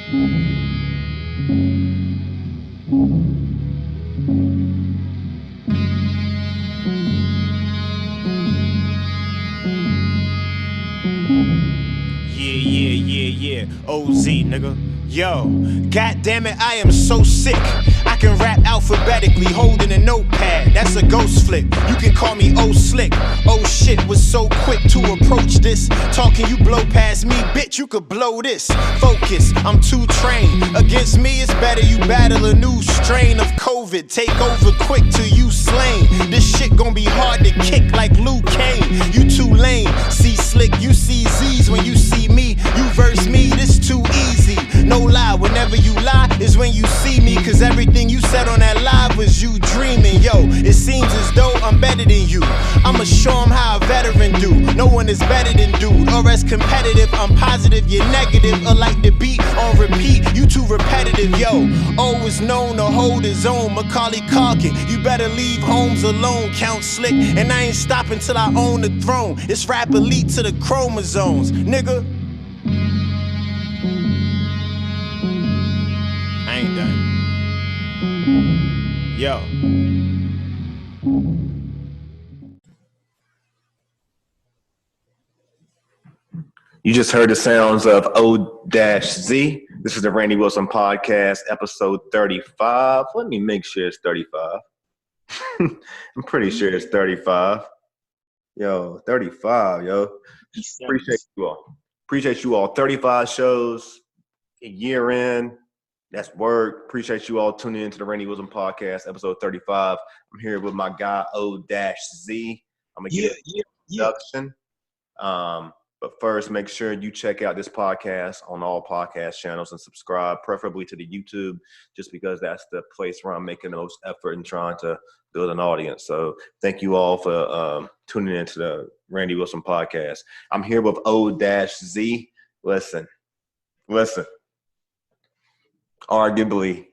Yeah. OZ, nigga. Yo, goddamn it, I am so sick. I can rap alphabetically, holding a notepad. That's a ghost flick. You can call me O Slick. Oh shit, was so quick to approach this. Talking, you blow past me, bitch, you could blow this. Focus, I'm too trained. Against me, it's better you battle a new strain of COVID. Take over quick till you slain. This shit gon' be hard to kick like Luke Kane. You too lame. See slick, you see Z's when you see me. You verse me, this too easy. No lie, whenever you lie is when you see me. Cause everything you said on that live was you dreaming. Yo, it seems as though I'm better than you. I'ma show 'em how a veteran do. No one is better than dude, or as competitive. I'm positive you're negative, or like the beat on repeat. You too repetitive, yo. Always known to hold his own. Macaulay Culkin, you better leave homes alone. Count Slick, and I ain't stopping till I own the throne. It's rap elite to the chromosomes, nigga. I ain't done. Yo. You just heard the sounds of O-Z. This is the Randy Wilson Podcast, episode 35. Let me make sure it's 35. I'm pretty sure it's 35. Yo, 35, yo. Appreciate you all. Appreciate you all. 35 shows, a year in. That's work. Appreciate you all tuning into the Randy Wilson Podcast, episode 35. I'm here with my guy, O-Z. I'm going to get an introduction. But first, make sure you check out this podcast on all podcast channels and subscribe, preferably to the YouTube, just because that's the place where I'm making the most effort in trying to build an audience. So thank you all for tuning into the Randy Wilson Podcast. I'm here with O-Z. Listen. Arguably,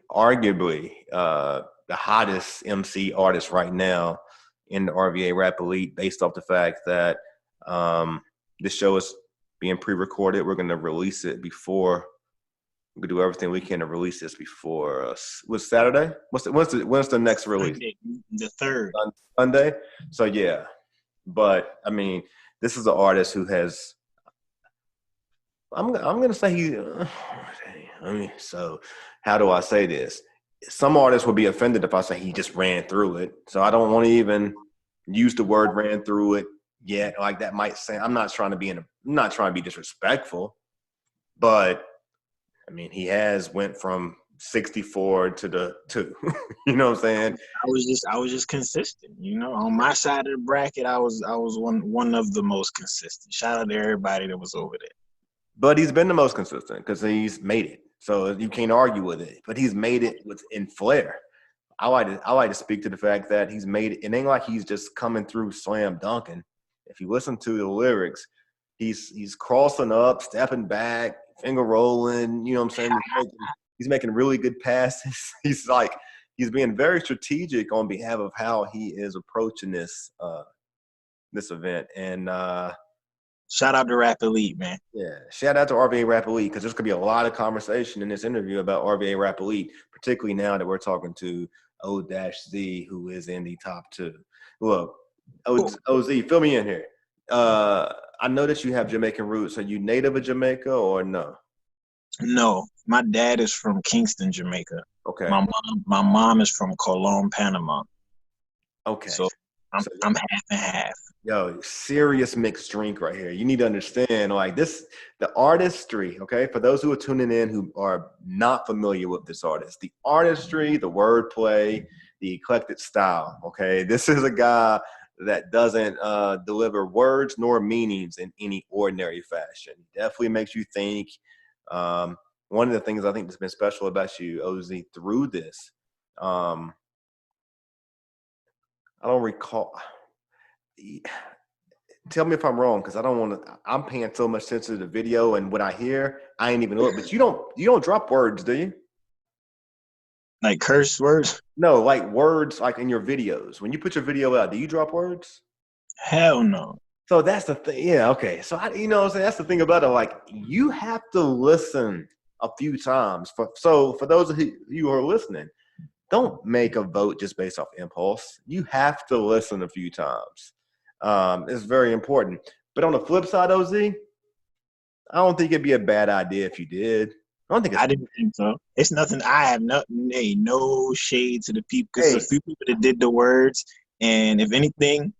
the hottest MC artist right now in the RVA Rap Elite, based off the fact that this show is being pre-recorded. We're going to release it before. We're going to do everything we can to release this before what's Saturday? When's the next release? The 3rd. Sunday. So yeah, but I mean, this is an artist who has. I'm going to say he. So how do I say this? Some artists would be offended if I say he just ran through it. So I don't want to even use the word "ran through it" yet. Like that might say I'm not trying to be disrespectful, but I mean he has went from 64 to the 2. You know what I'm saying? I was just consistent. You know, on my side of the bracket, I was one of the most consistent. Shout out to everybody that was over there. But he's been the most consistent because he's made it. So you can't argue with it. But he's made it in flair. I like to speak to the fact that he's made it. It ain't like he's just coming through slam dunking. If you listen to the lyrics, he's crossing up, stepping back, finger rolling. You know what I'm saying? He's making really good passes. He's being very strategic on behalf of how he is approaching this event. And shout out to Rap Elite, man. Yeah, shout out to RVA Rap Elite, because there's going to be a lot of conversation in this interview about RVA Rap Elite, particularly now that we're talking to O-Z, who is in the top 2. Look, OZ, fill me in here. I know that you have Jamaican roots. Are you native of Jamaica or no? No, my dad is from Kingston, Jamaica. Okay. My mom is from Cologne, Panama. Okay. So I'm half and half. Yo, serious mixed drink right here. You need to understand, like this, the artistry, okay? For those who are tuning in who are not familiar with this artist, the artistry, the wordplay, the eclectic style, okay? This is a guy that doesn't deliver words nor meanings in any ordinary fashion. Definitely makes you think. One of the things I think that's been special about you, OZ, through this, I don't recall. Tell me if I'm wrong, because I don't want to. I'm paying so much attention to the video and what I hear. I ain't even look. But you don't drop words, do you? Like curse words? No, like words, like in your videos. When you put your video out, do you drop words? Hell no. So that's the thing. Yeah, okay. So what I'm saying, that's the thing about it. Like you have to listen a few times. So for those of you who are listening, don't make a vote just based off impulse. You have to listen a few times. It's very important. But on the flip side, OZ, I don't think it'd be a bad idea if you did. I don't think it's. I didn't think so. It's nothing. I have no shade to the people because Hey, a few people that did the words, and if anything,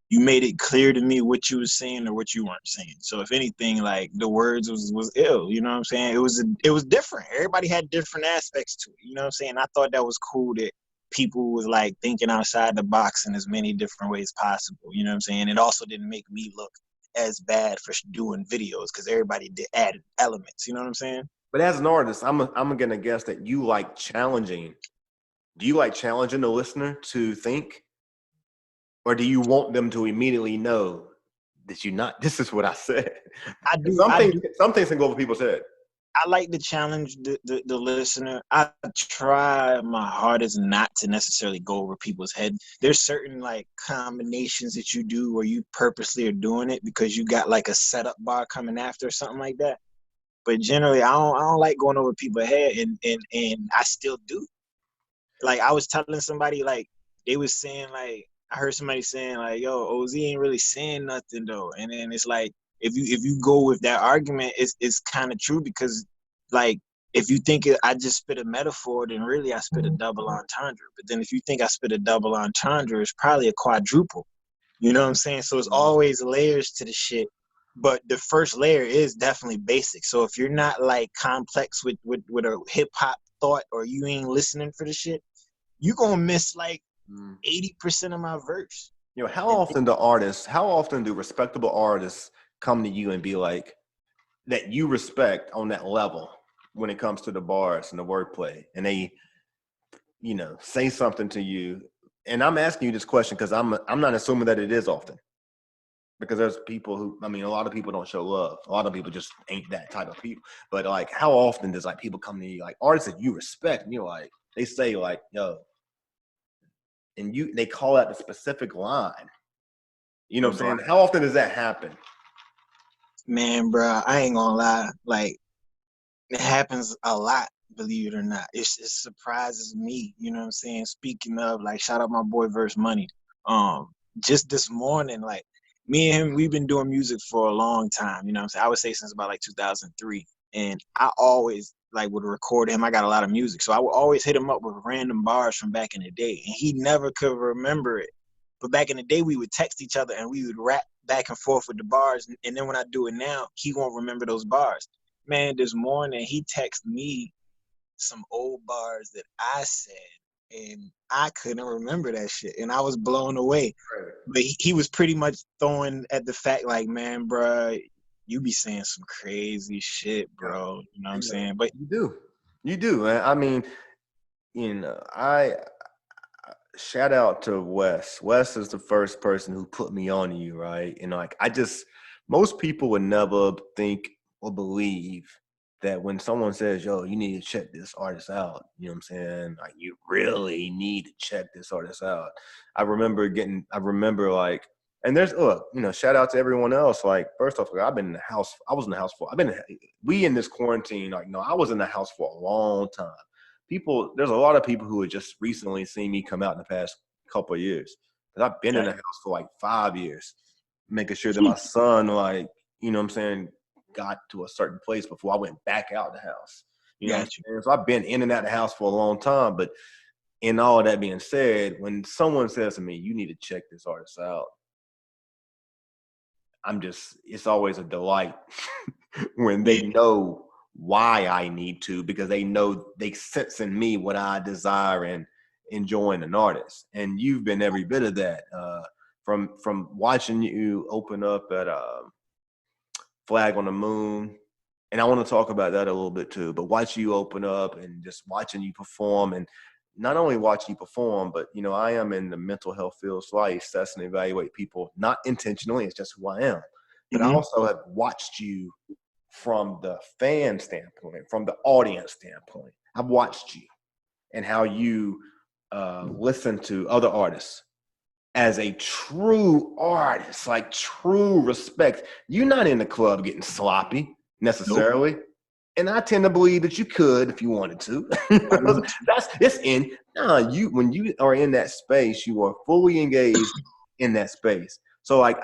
you made it clear to me what you were saying or what you weren't saying. So if anything, like the words was ill. You know what I'm saying? It was different. Everybody had different aspects to it. You know what I'm saying? I thought that was cool that people was like thinking outside the box in as many different ways possible. You know what I'm saying? It also didn't make me look as bad for doing videos because everybody did added elements. You know what I'm saying? but as an artist, I'm gonna guess that you like challenging. Do you like challenging the listener to think, or do you want them to immediately know that you're not? This is what I said. I do. Some things can go over people's head. I like to challenge the listener. I try my hardest not to necessarily go over people's head. There's certain like combinations that you do where you purposely are doing it because you got like a setup bar coming after or something like that. But generally, I don't like going over people's head, and I still do. Like I was telling somebody, like they was saying, like I heard somebody saying, like, "Yo, OZ ain't really saying nothing though," and then it's like if you go with that argument, it's kind of true because like if you think I just spit a metaphor, then really I spit a double entendre. But then if you think I spit a double entendre, it's probably a quadruple. You know what I'm saying? So it's always layers to the shit. But the first layer is definitely basic. So if you're not like complex with a hip hop thought or you ain't listening for the shit, you gonna miss like 80% of my verse. You know, how often do respectable artists come to you and be like, that you respect on that level when it comes to the bars and the wordplay, and they, you know, say something to you? And I'm asking you this question because I'm not assuming that it is often, because there's people who, I mean, a lot of people don't show love. A lot of people just ain't that type of people. But like, how often does like people come to you, like artists that you respect, and you're like, they say like, yo, and they call out the specific line. You know what I'm saying? How often does that happen? Man, bro, I ain't gonna lie. Like, it happens a lot, believe it or not. It surprises me. You know what I'm saying? Speaking of, like, shout out my boy Verse Money. Just this morning, like, me and him, we've been doing music for a long time. You know what I'm saying? I would say since about like 2003. And I always like would record him. I got a lot of music. So I would always hit him up with random bars from back in the day. And he never could remember it. But back in the day, we would text each other and we would rap back and forth with the bars. And then when I do it now, he won't remember those bars. Man, this morning he texted me some old bars that I said, and I couldn't remember that shit. And I was blown away. Right. But he was pretty much throwing at the fact like, man, bro, you be saying some crazy shit, bro. You know what I'm saying? But you do. I mean, you know, I shout out to Wes. Wes is the first person who put me on you, right? And like, most people would never think or believe that when someone says, yo, you need to check this artist out, you know what I'm saying? Like, you really need to check this artist out. I remember like, and there's, look, you know, shout out to everyone else. Like, first off, like, I was in the house for, we in this quarantine, like, no, I was in the house for a long time. There's a lot of people who have just recently seen me come out in the past couple of years. But I've been in the house for like 5 years, making sure that my son, like, you know what I'm saying, got to a certain place before I went back out the house. You know what I'm saying? So I've been in and out of the house for a long time. But in all of that being said, when someone says to me, you need to check this artist out, it's always a delight when they know why I need to, because they know they sense in me what I desire and enjoying an artist. And you've been every bit of that, from watching you open up at Flag on the Moon. And I want to talk about that a little bit too, but watching you open up and just watching you perform, and not only watching you perform, but, you know, I am in the mental health field, so I assess and evaluate people, not intentionally, it's just who I am. But I also have watched you from the fan standpoint, from the audience standpoint. I've watched you and how you listen to other artists as a true artist, like true respect. You're not in the club getting sloppy necessarily. Nope. And I tend to believe that you could if you wanted to. When you are in that space, you are fully engaged in that space. So like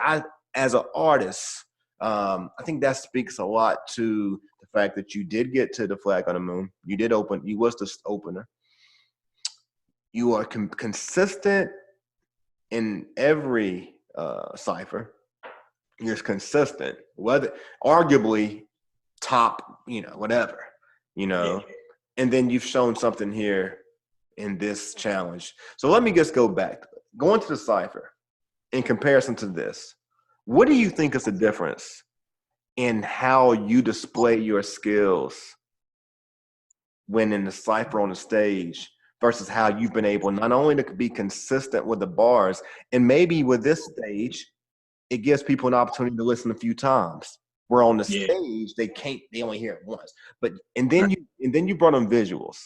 as an artist, I think that speaks a lot to the fact that you did get to the Flag on the Moon. You was the opener. You are consistent in every cipher. You're consistent, whether arguably top, whatever, Yeah. and then you've shown something here in this challenge. So let me just go back. Going to the cipher, in comparison to this, what do you think is the difference in how you display your skills when in the cipher on the stage versus how you've been able not only to be consistent with the bars, and maybe with this stage, it gives people an opportunity to listen a few times. Where on the stage, they only hear it once. And then you brought on visuals.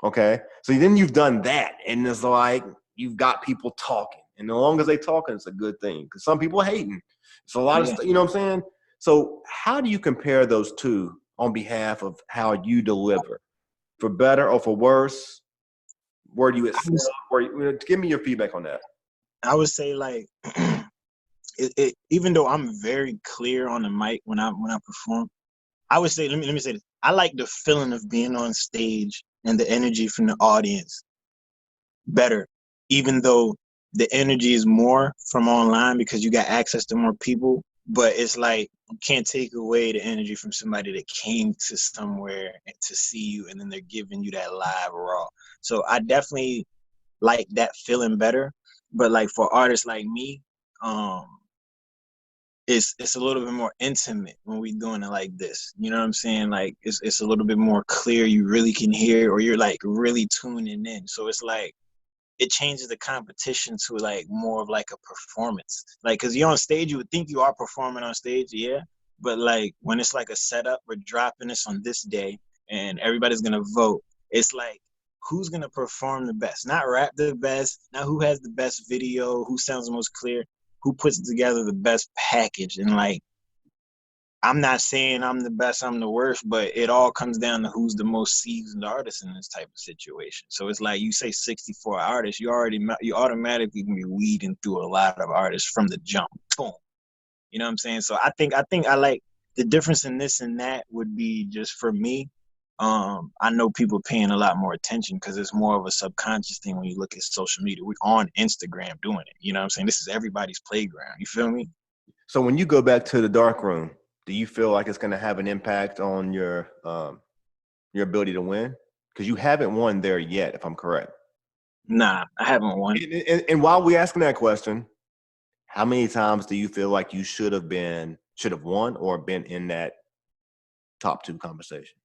Okay. So then you've done that. And it's like you've got people talking. And as long as they talking, it's a good thing. Because some people are hating. It's a lot of stuff, you know what I'm saying? So how do you compare those two on behalf of how you deliver? For better or for worse? Where do you excel? Give me your feedback on that. I would say like even though I'm very clear on the mic when I perform, I would say let me say this. I like the feeling of being on stage and the energy from the audience better, even though the energy is more from online because you got access to more people. But it's like you can't take away the energy from somebody that came to somewhere and to see you, and then they're giving you that live raw. So I definitely like that feeling better. But like for artists like me, it's a little bit more intimate when we doing it like this. You know what I'm saying? Like it's a little bit more clear. You really can hear, or you're like really tuning in. So it's like it changes the competition to like more of like a performance. Like, cause you're on stage, you would think you are performing on stage, yeah. But like when it's like a setup, we're dropping this on this day, and everybody's gonna vote. It's like who's gonna perform the best? Not rap the best, not who has the best video, who sounds the most clear, who puts together the best package. And like I'm not saying I'm the best, I'm the worst, but it all comes down to who's the most seasoned artist in this type of situation. So it's like you say 64 artists, you automatically can be weeding through a lot of artists from the jump. Boom. You know what I'm saying? So I think I like the difference in this and that would be just for me. I know people paying a lot more attention because it's more of a subconscious thing when you look at social media. We're on Instagram doing it. You know what I'm saying? This is everybody's playground. You feel me? So when you go back to the dark room, do you feel like it's going to have an impact on your ability to win? Because you haven't won there yet, if I'm correct. Nah, I haven't won. And while we're asking that question, how many times do you feel like you should have won or been in that top two conversation?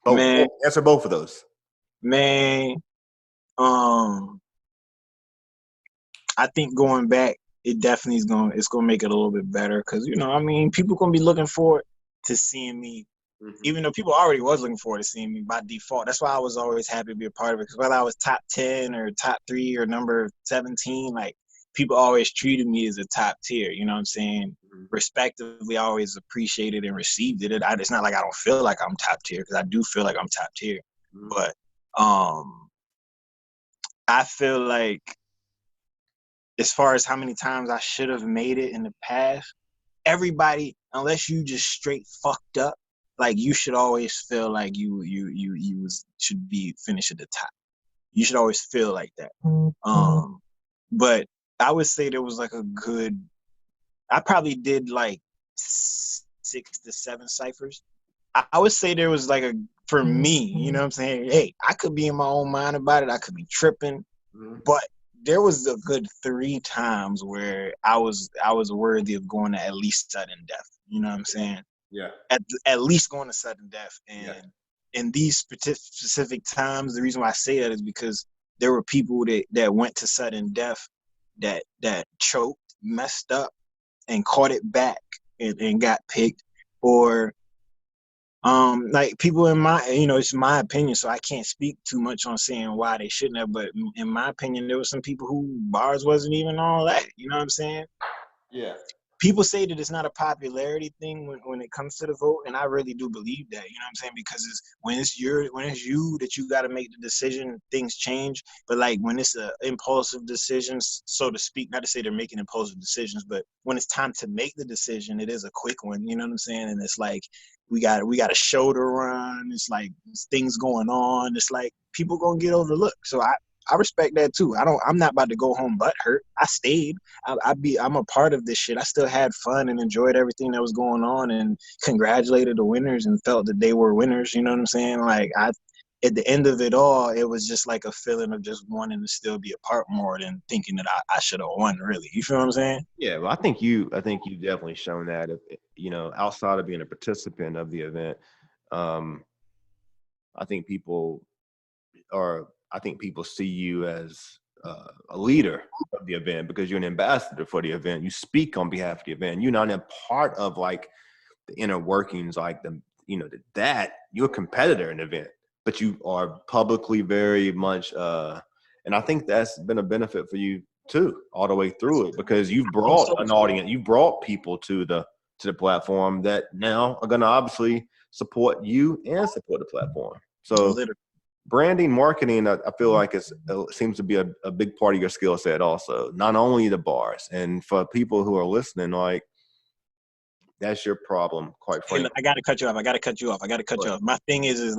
Both. Man, Answer both of those. Man, I think going back, it definitely it's gonna make it a little bit better because people gonna be looking forward to seeing me, even though people already was looking forward to seeing me by default. That's why I was always happy to be a part of it because whether I was top 10 or top 3 or number 17, like people always treated me as a top tier. You know what I'm saying? Respectively, I always appreciated and received it. It's not like I don't feel like I'm top tier because I do feel like I'm top tier, but I feel like as far as how many times I should have made it in the past, everybody, unless you just straight fucked up, like you should always feel like you should be finished at the top. You should always feel like that. But I would say there was like I probably did like 6 to 7 ciphers. I would say there was like for me, you know what I'm saying? Hey, I could be in my own mind about it. I could be tripping, but there was a good 3 times where I was worthy of going to at least sudden death. You know what I'm saying? Yeah. At least going to sudden death. And in these specific times, the reason why I say that is because there were people that went to sudden death that choked, messed up, and caught it back and got picked, or like people in my, it's my opinion, so I can't speak too much on saying why they shouldn't have, but in my opinion, there were some people who bars wasn't even all that, you know what I'm saying? Yeah. people say that it's not a popularity thing when it comes to the vote, and I really do believe that. You know what I'm saying? Because when it's you that you got to make the decision, things change. But like when it's a impulsive decisions, so to speak, not to say they're making impulsive decisions, but when it's time to make the decision, it is a quick one. You know what I'm saying? And it's like we got a show to run. It's like there's things going on. It's like people gonna get overlooked. So I respect that too. I'm not about to go home butt hurt. I stayed. I'm a part of this shit. I still had fun and enjoyed everything that was going on and congratulated the winners and felt that they were winners. You know what I'm saying? Like at the end of it all, it was just like a feeling of just wanting to still be a part more than thinking that I should have won. Really, you feel what I'm saying? Yeah, well, I think you definitely shown that. Outside of being a participant of the event, I think people see you as a leader of the event because you're an ambassador for the event. You speak on behalf of the event. You're not a part of like the inner workings, like that you're a competitor in the event, but you are publicly very much. And I think that's been a benefit for you too, all the way through it, because you've brought an audience, you brought people to the platform that now are going to obviously support you and support the platform. So branding, marketing, I feel like it seems to be a big part of your skill set also, not only the bars. And for people who are listening, like, that's your problem, quite frankly. I got to cut you off. My thing is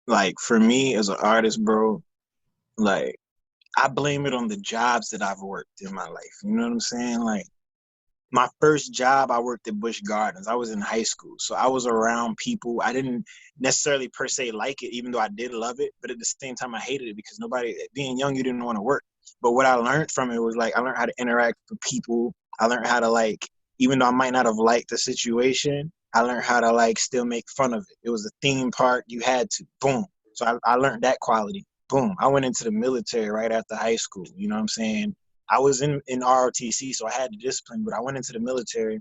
like for me as an artist, bro, like I blame it on the jobs that I've worked in my life. You know what I'm saying? Like my first job, I worked at Busch Gardens. I was in high school. So I was around people. I didn't necessarily per se like it, even though I did love it. But at the same time, I hated it because being young, you didn't want to work. But what I learned from it was like, I learned how to interact with people. I learned how to like, even though I might not have liked the situation, I learned how to like still make fun of it. It was a theme park. You had to, boom. So I learned that quality. Boom. I went into the military right after high school. You know what I'm saying? I was in ROTC, so I had the discipline, but I went into the military,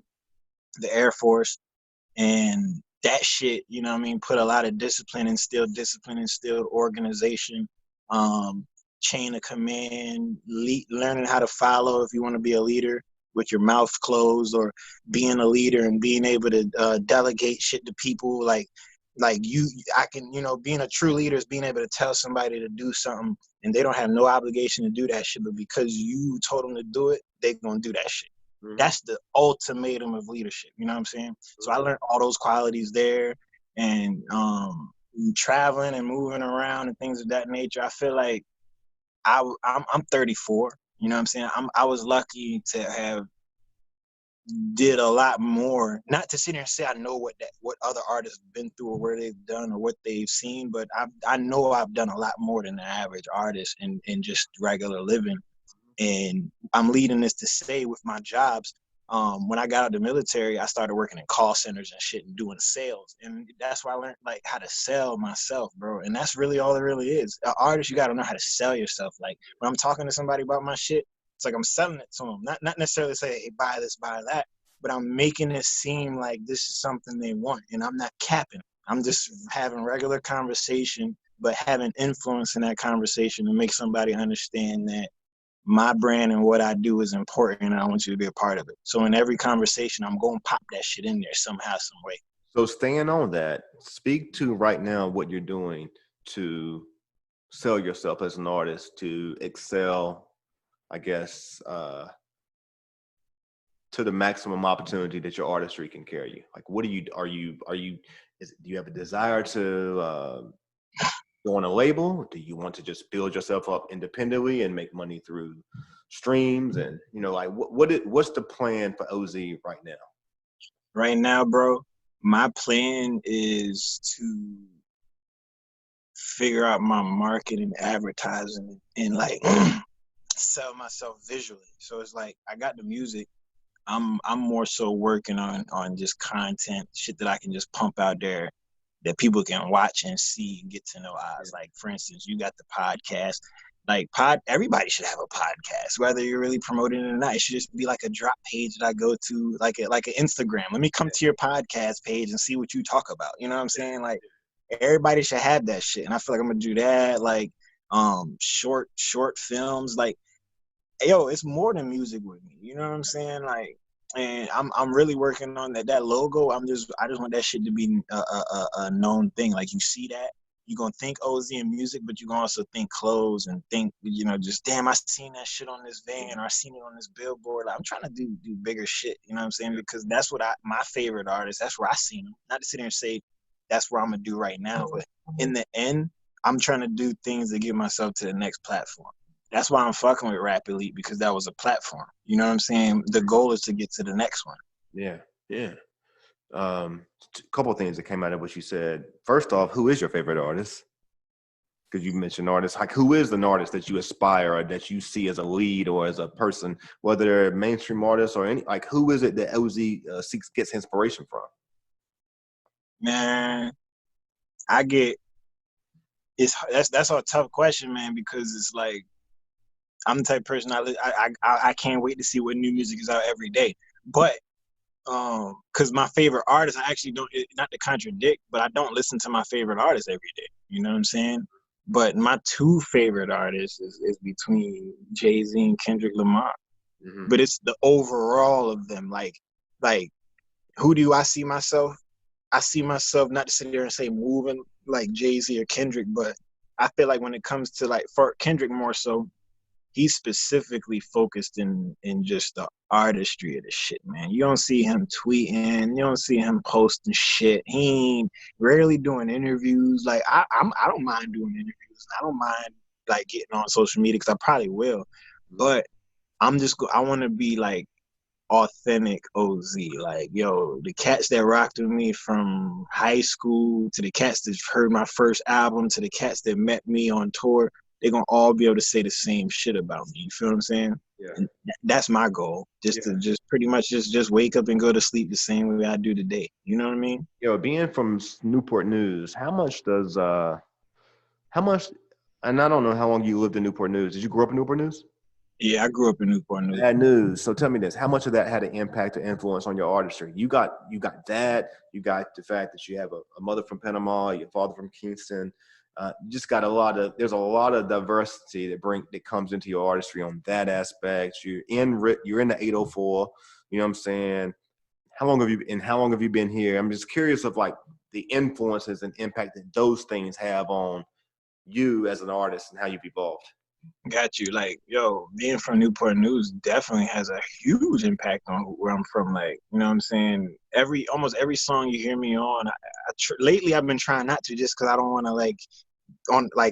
the Air Force, and that shit, you know what I mean, put a lot of discipline, instilled organization, chain of command, learning how to follow if you want to be a leader with your mouth closed, or being a leader and being able to delegate shit to people being a true leader is being able to tell somebody to do something and they don't have no obligation to do that shit, but because you told them to do it, they're going to do that shit. Mm-hmm. That's the ultimatum of leadership. You know what I'm saying? Mm-hmm. So I learned all those qualities there, and traveling and moving around and things of that nature. I feel like I'm 34. You know what I'm saying? I was lucky to have did a lot more, not to sit here and say I know what other artists have been through or where they've done or what they've seen, but I know I've done a lot more than the average artist in just regular living. And I'm leading this to say with my jobs, when I got out of the military, I started working in call centers and shit and doing sales. And that's why I learned like how to sell myself, bro. And that's really all it really is. An artist, you got to know how to sell yourself. Like when I'm talking to somebody about my shit, it's like I'm selling it to them. Not necessarily say, hey, buy this, buy that, but I'm making it seem like this is something they want. And I'm not capping. I'm just having regular conversation, but having influence in that conversation to make somebody understand that my brand and what I do is important, and I want you to be a part of it. So in every conversation, I'm going to pop that shit in there somehow, some way. So staying on that, speak to right now what you're doing to sell yourself as an artist, to excel, I guess, to the maximum opportunity that your artistry can carry you. Like, what do you have a desire to go on a label? Do you want to just build yourself up independently and make money through streams? And like what's the plan for OZ right now? Right now, bro, my plan is to figure out my marketing, advertising, and like sell myself visually. So it's like I got the music. I'm more so working on just content, shit that I can just pump out there that people can watch and see and get to know us. Like, for instance, you got the podcast. Like, everybody should have a podcast, whether you're really promoting it or not. It should just be like a drop page that I go to, like an Instagram. Let me come to your podcast page and see what you talk about. You know what I'm saying? Like, everybody should have that shit. And I feel like I'm gonna do that. Like, short films. Like, yo, it's more than music with me. You know what I'm saying? Like, And I'm really working on that logo. I just want that shit to be a known thing. Like you see that, you're gonna think OZ and music, but you're gonna also think clothes and think, just damn, I seen that shit on this van or I seen it on this billboard. Like, I'm trying to do bigger shit, you know what I'm saying? Because that's what my favorite artists, that's where I seen them. Not to sit there and say that's where I'm gonna do right now, but in the end, I'm trying to do things to get myself to the next platform. That's why I'm fucking with Rap Elite, because that was a platform. You know what I'm saying? The goal is to get to the next one. Yeah, yeah. A couple of things that came out of what you said. First off, who is your favorite artist? Because you mentioned artists. Like, who is an artist that you aspire or that you see as a lead or as a person, whether they're mainstream artists or any? Like, who is it that OZ gets inspiration from? Man, that's a tough question, man, because it's like I'm the type of person I can't wait to see what new music is out every day. But because my favorite artist, I actually don't, not to contradict, but I don't listen to my favorite artist every day. You know what I'm saying? But my two favorite artists is between Jay-Z and Kendrick Lamar. Mm-hmm. But it's the overall of them. Like who do I see myself? I see myself, not to sit there and say moving like Jay-Z or Kendrick, but I feel like when it comes to, like, for Kendrick more so, he's specifically focused in just the artistry of the shit, man. You don't see him tweeting, you don't see him posting shit. He ain't rarely doing interviews. Like, I don't mind doing interviews. I don't mind, like, getting on social media, because I probably will. But I want to be like authentic OZ. Like, yo, the cats that rocked with me from high school, to the cats that heard my first album, to the cats that met me on tour, they're gonna all be able to say the same shit about me. You feel what I'm saying? Yeah. And that's my goal. To pretty much just wake up and go to sleep the same way I do today. You know what I mean? Yo, being from Newport News, how much, and I don't know how long you lived in Newport News. Did you grow up in Newport News? Yeah, I grew up in Newport News. Bad news. So tell me this: how much of that had an impact or influence on your artistry? You got that. You got the fact that you have a mother from Panama, your father from Kingston. You just got there's a lot of diversity that comes into your artistry on that aspect. You're in the 804. You know what I'm saying? How long have you been here? I'm just curious of, like, the influences and impact that those things have on you as an artist and how you've evolved. Got you. Like, yo, being from Newport News definitely has a huge impact on where I'm from. Like, you know what I'm saying? Almost every song you hear me on, lately I've been trying not to, just because I don't want to,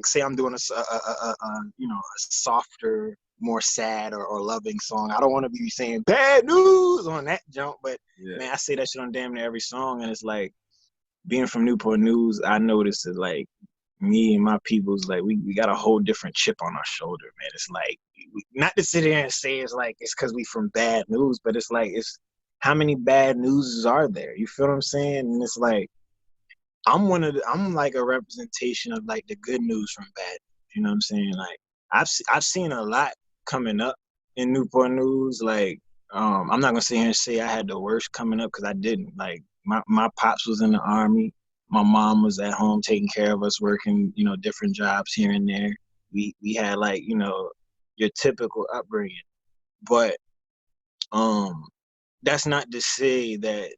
say I'm doing a softer, more sad or loving song. I don't want to be saying bad news on that jump, but yeah, man, I say that shit on damn near every song. And it's like, being from Newport News, I noticed that, like, me and my people's, like, we got a whole different chip on our shoulder, man. It's like, not to sit here and say it's like it's because we from bad news, but it's like, it's how many bad newses are there? You feel what I'm saying? And it's like, I'm like a representation of, like, the good news from bad. You know what I'm saying? Like, I've seen a lot coming up in Newport News. Like, I'm not gonna sit here and say I had the worst coming up, because I didn't. Like, my pops was in the Army. My mom was at home taking care of us, working, different jobs here and there. We had, like, your typical upbringing. But that's not to say that,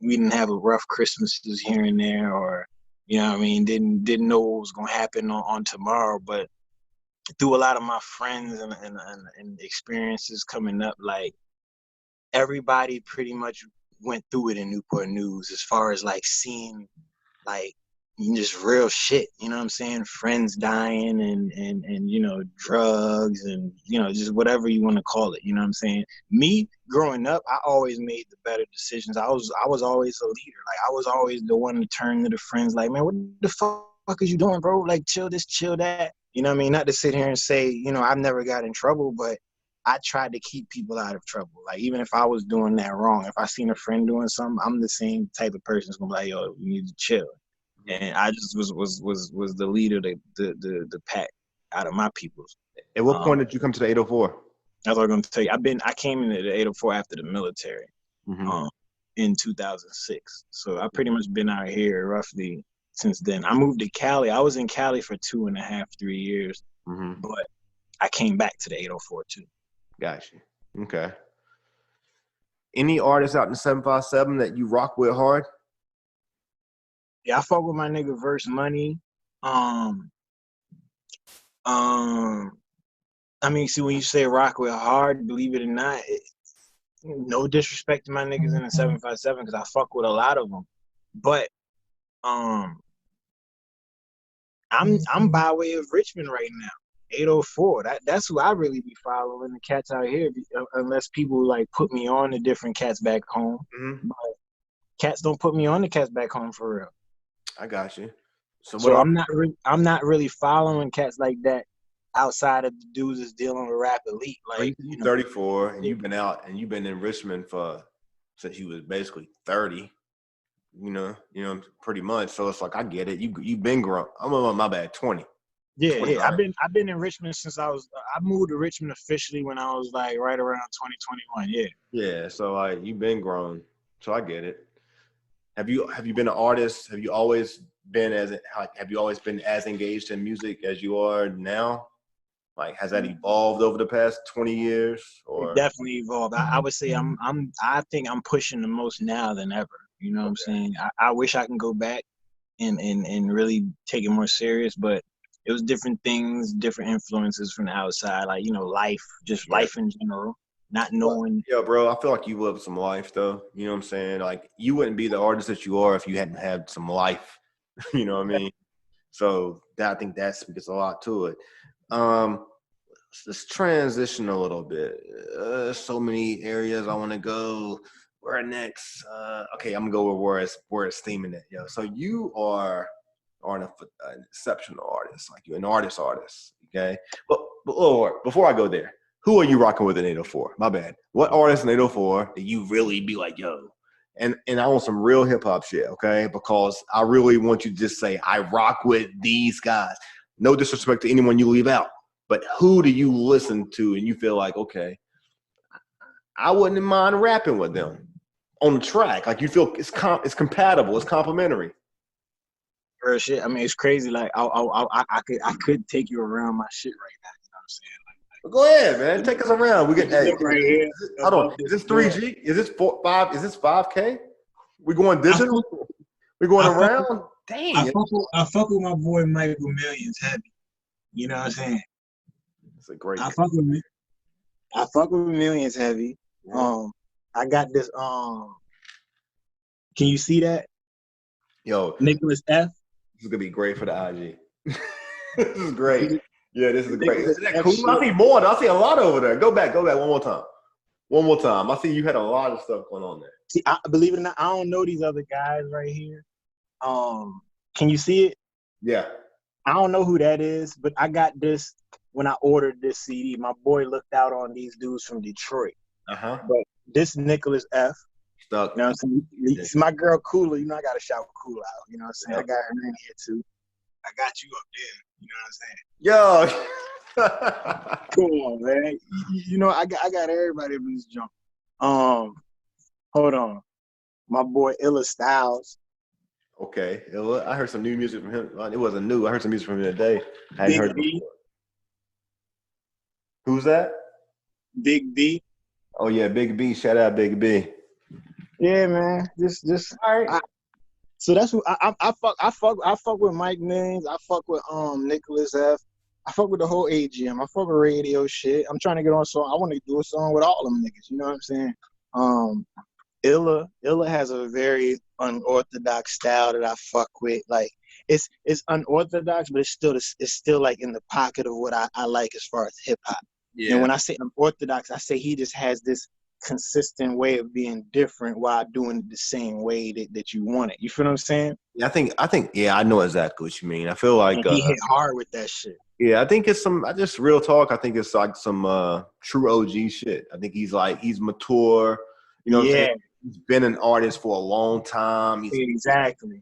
we didn't have a rough Christmases here and there, or, didn't know what was gonna happen on tomorrow. But through a lot of my friends and experiences coming up, like, everybody pretty much went through it in Newport News, as far as, like, seeing, like, just real shit, you know what I'm saying? Friends dying and drugs and, just whatever you want to call it, you know what I'm saying? Me, growing up, I always made the better decisions. I was always a leader. Like, I was always the one to turn to the friends, like, man, what the fuck is you doing, bro? Like, chill this, chill that. You know what I mean? Not to sit here and say, I've never got in trouble, but I tried to keep people out of trouble. Like, even if I was doing that wrong, if I seen a friend doing something, I'm the same type of person that's gonna be like, yo, you need to chill. And I just was the leader, the pack out of my peoples. At what point did you come to the 804? That's what I'm gonna tell you. I came into the 804 after the military, in 2006. So I pretty much been out here roughly since then. I moved to Cali. I was in Cali for 2.5, 3 years, but I came back to the 804 too. Gotcha. Okay. Any artists out in the 757 that you rock with hard? Yeah, I fuck with my nigga Verse Money. Um, I mean, see, when you say rock with hard, believe it or not, no disrespect to my niggas in the 757 because I fuck with a lot of them, but um, I'm by way of Richmond right now. 804. That's who I really be following. The cats out here, unless people like put me on to different cats back home. Mm-hmm. But cats don't put me on the cats back home for real. I got you. So what? So I'm not really following cats like that outside of the dudes that's dealing with Rap Elite. Like You 34 and you've been out and you've been in Richmond since you was basically 30. Pretty much. So it's like I get it. You've been grown. I'm on my bad, 20. Yeah, 20, yeah. I've been in Richmond since I moved to Richmond officially when I was like right around 2021. Yeah. Yeah. So like you've been grown. So I get it. Have you been an artist? Have you always been as engaged in music as you are now? Like has that evolved over the past 20 years It or definitely evolved. I would say I think I'm pushing the most now than ever. You know what I'm saying? I wish I can go back and really take it more serious, but it was different things, different influences from the outside, like, life, just life in general, not knowing. Yeah, bro, I feel like you lived some life though. You know what I'm saying? Like you wouldn't be the artist that you are if you hadn't had some life. You know what I mean? So I think that speaks a lot to it. Um, let's transition a little bit. So many areas I want to go. Where next? Okay, I'm gonna go with where it's theming it. So you are an exceptional artist. Like you're an artist. Okay, but Lord, before I go there, who are you rocking with in 804? My bad. What artist in 804 that you really be like, yo? And I want some real hip hop shit, okay? Because I really want you to just say, I rock with these guys. No disrespect to anyone you leave out. But who do you listen to and you feel like, okay, I wouldn't mind rapping with them on the track? Like you feel it's compatible, it's complimentary. Real shit. I mean, it's crazy. Like I could take you around my shit right now. You know what I'm saying? Go ahead, man. Take us around. We get Right here. hold on. Is this 3G? Is this 5? Is this 5K? We going digital? We going around? Dang. I fuck with my boy Michael Millions heavy. You know what I'm saying? It's a great. I fuck with Millions heavy. Yeah. I got this. Can you see that? Yo, Nicholas F. This is gonna be great for the IG. This is great. Yeah, this is great. Isn't that F cool? shit. I see more. I see a lot over there. Go back one more time. One more time. I see you had a lot of stuff going on there. See, believe it or not, I don't know these other guys right here. Can you see it? Yeah. I don't know who that is, but I got this when I ordered this CD. My boy looked out on these dudes from Detroit. Uh-huh. But this Nicholas F. Stuck. You know what I'm saying? It's my girl Kula. You know, I got to shout Kula out. You know what I'm saying? Yep. I got her in here too. I got you up there. You know what I'm saying? Yo. Come on, man. You know, I got everybody in this jump. Hold on. My boy Illa Styles. Okay. I heard some new music from him. It wasn't new. I heard some music from him today. I hadn't heard it before. Who's that? Big B. Oh yeah, Big B. Shout out Big B. Yeah, man. Just all right. So that's what I fuck with Mike Millions. I fuck with Nicholas F. I fuck with the whole AGM. I fuck with radio shit. I'm trying to get on a song. I want to do a song with all them niggas. You know what I'm saying? Illa has a very unorthodox style that I fuck with. Like it's unorthodox, but it's still like in the pocket of what I like as far as hip hop. Yeah. And when I say unorthodox, I say he just has this consistent way of being different while doing it the same way that you want it. You feel what I'm saying? Yeah, I think yeah, I know exactly what you mean. I feel like he hit hard with that shit. Yeah, I think it's just real talk. I think it's like some true OG shit. I think he's mature. You know what I'm saying? He's been an artist for a long time. Exactly.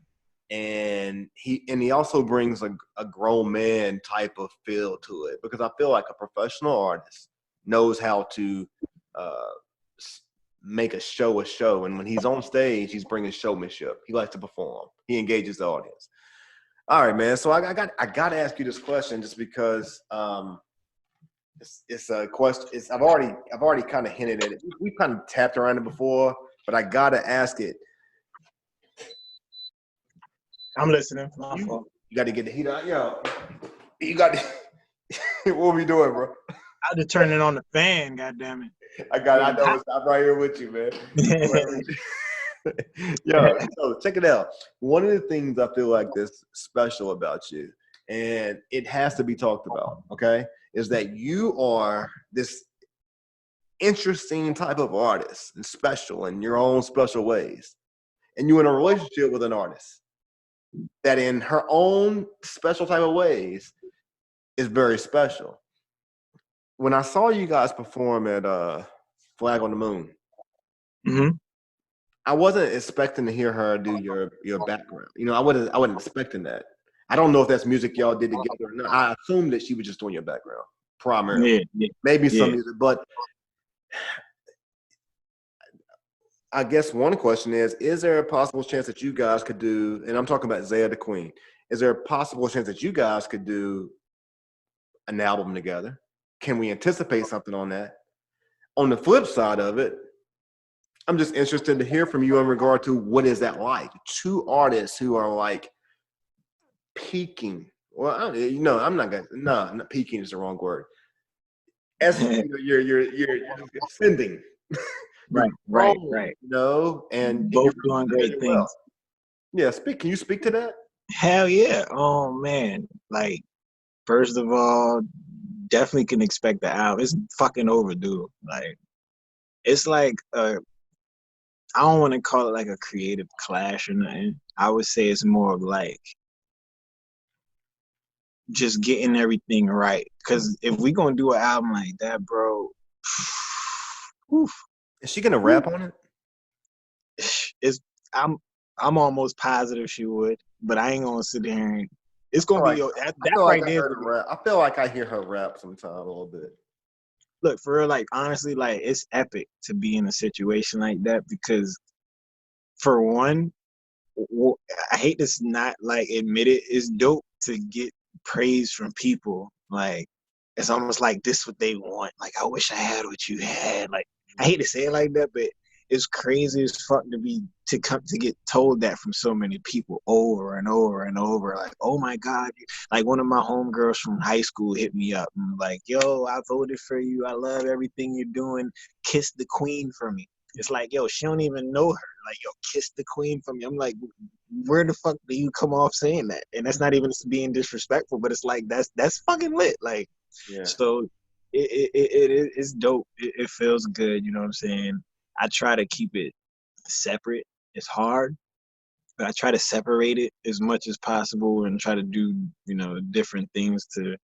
And he also brings a grown man type of feel to it, because I feel like a professional artist knows how to make a show, and when he's on stage, he's bringing showmanship. He likes to perform. He engages the audience. All right, man. So I got to ask you this question just because It's a question. I've already kind of hinted at it. We've kind of tapped around it before, but I gotta ask it. I'm listening. My You, fault. you got to get the heat out, yo. You got to. What we doing, bro? I had to turn it on the fan. God damn it. I know. I'm right here with you, man. Yo, so check it out. One of the things I feel like that's special about you, and it has to be talked about, okay, is that you are this interesting type of artist and special in your own special ways. And you're in a relationship with an artist that in her own special type of ways is very special. When I saw you guys perform at Flag on the Moon, Mm-hmm. I wasn't expecting to hear her do your background. You know, I wasn't expecting that. I don't know if that's music y'all did together or not. I assumed that she was just doing your background primarily. Yeah. Maybe some Yeah. music, but I guess one question is there a possible chance that you guys could do, and I'm talking about Zaya the Queen, is there a possible chance that you guys could do an album together? Can we anticipate something on that? On the flip side of it, I'm just interested to hear from you in regard to what is that like? Two artists who are like peaking. Well, I'm not gonna. No, not peaking is the wrong word. As you're ascending. You're Right. growing, you know, and Both you're doing great representing well. things. Yeah, Can you speak to that? Hell yeah. Oh man. Like, first of all, definitely can expect the album. It's fucking overdue. Like, it's like I don't want to call it like a creative clash or nothing. I would say it's more of like just getting everything right. Because if we gonna do an album like that, bro, oof, Is she gonna oof, rap on it? it's I'm I'm almost positive she would, but I ain't gonna sit there and it's gonna be that I feel like right I there. heard her rap. I feel like I hear her rap sometime a little bit. Look, for real, like honestly, like it's epic to be in a situation like that because for one, I hate to not like admit it, it's dope to get praise from people. Like it's almost like this what they want. Like I wish I had what you had. Like I hate to say it like that, but it's crazy as fuck to get told that from so many people over and over and over. Like, oh my God. Like one of my homegirls from high school hit me up and like, yo, I voted for you. I love everything you're doing. Kiss the queen for me. It's like, yo, she don't even know her. Like, yo, kiss the queen for me. I'm like, where the fuck do you come off saying that? And that's not even being disrespectful, but it's like that's fucking lit. Like, Yeah. so it's dope. It feels good. You know what I'm saying? I try to keep it separate. It's hard, but I try to separate it as much as possible and try to do, different things to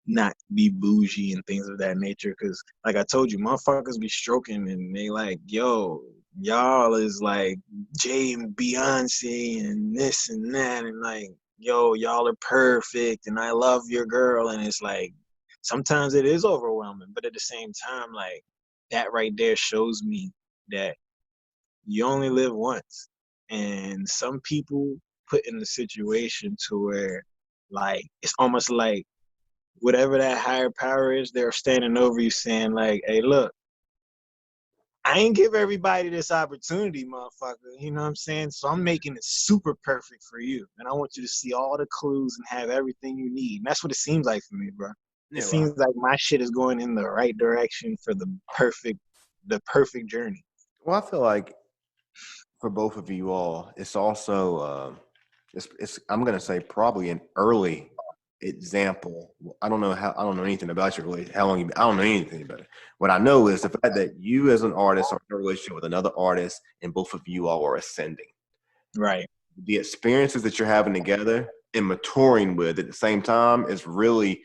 not be bougie and things of that nature. Cause like I told you, motherfuckers be stroking and they like, yo, y'all is like Jay and Beyonce and this and that. And like, yo, y'all are perfect and I love your girl. And it's like, sometimes it is overwhelming, but at the same time, like that right there shows me that you only live once. And some people put in the situation to where like, it's almost like, whatever that higher power is, they're standing over you saying like, hey, look, I ain't give everybody this opportunity, motherfucker. You know what I'm saying? So I'm making it super perfect for you. And I want you to see all the clues and have everything you need. And that's what it seems like for me, bro. It Yeah, seems like my shit is going in the right direction for the perfect journey. well, I feel like for both of you all, it's also it's I'm gonna say probably an early example. I don't know anything about your relationship. I don't know anything about it. What I know is the fact that you as an artist are in a relationship with another artist, and both of you all are ascending. Right. The experiences that you're having together and maturing with at the same time is really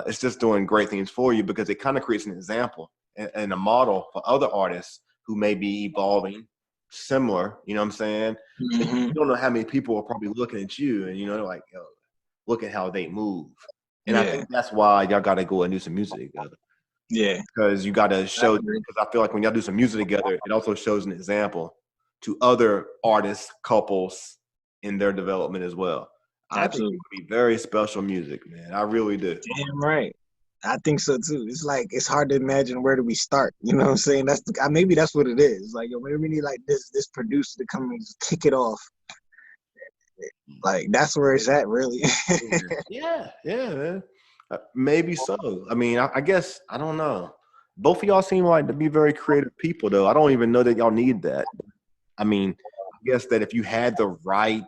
it's just doing great things for you because it kind of creates an example and a model for other artists who may be evolving similar, you know what I'm saying? So Mm-hmm. you don't know how many people are probably looking at you and, like, yo, look at how they move. And I Yeah. think that's why y'all got to go and do some music together. Yeah. Because you got to show, I agree. because I feel like when y'all do some music together, it also shows an example to other artists, couples in their development as well. I think it Absolutely. would be very special music, man. I really do. Damn right. I think so too. It's like it's hard to imagine where do we start. You know what I'm saying? Maybe that's what it is. Like, yo, maybe we need like this producer to come and just kick it off. Like that's where it's at, really. Yeah, man. Maybe so. I mean, I guess I don't know. Both of y'all seem like to be very creative people, though. I don't even know that y'all need that. I mean, I guess that if you had the right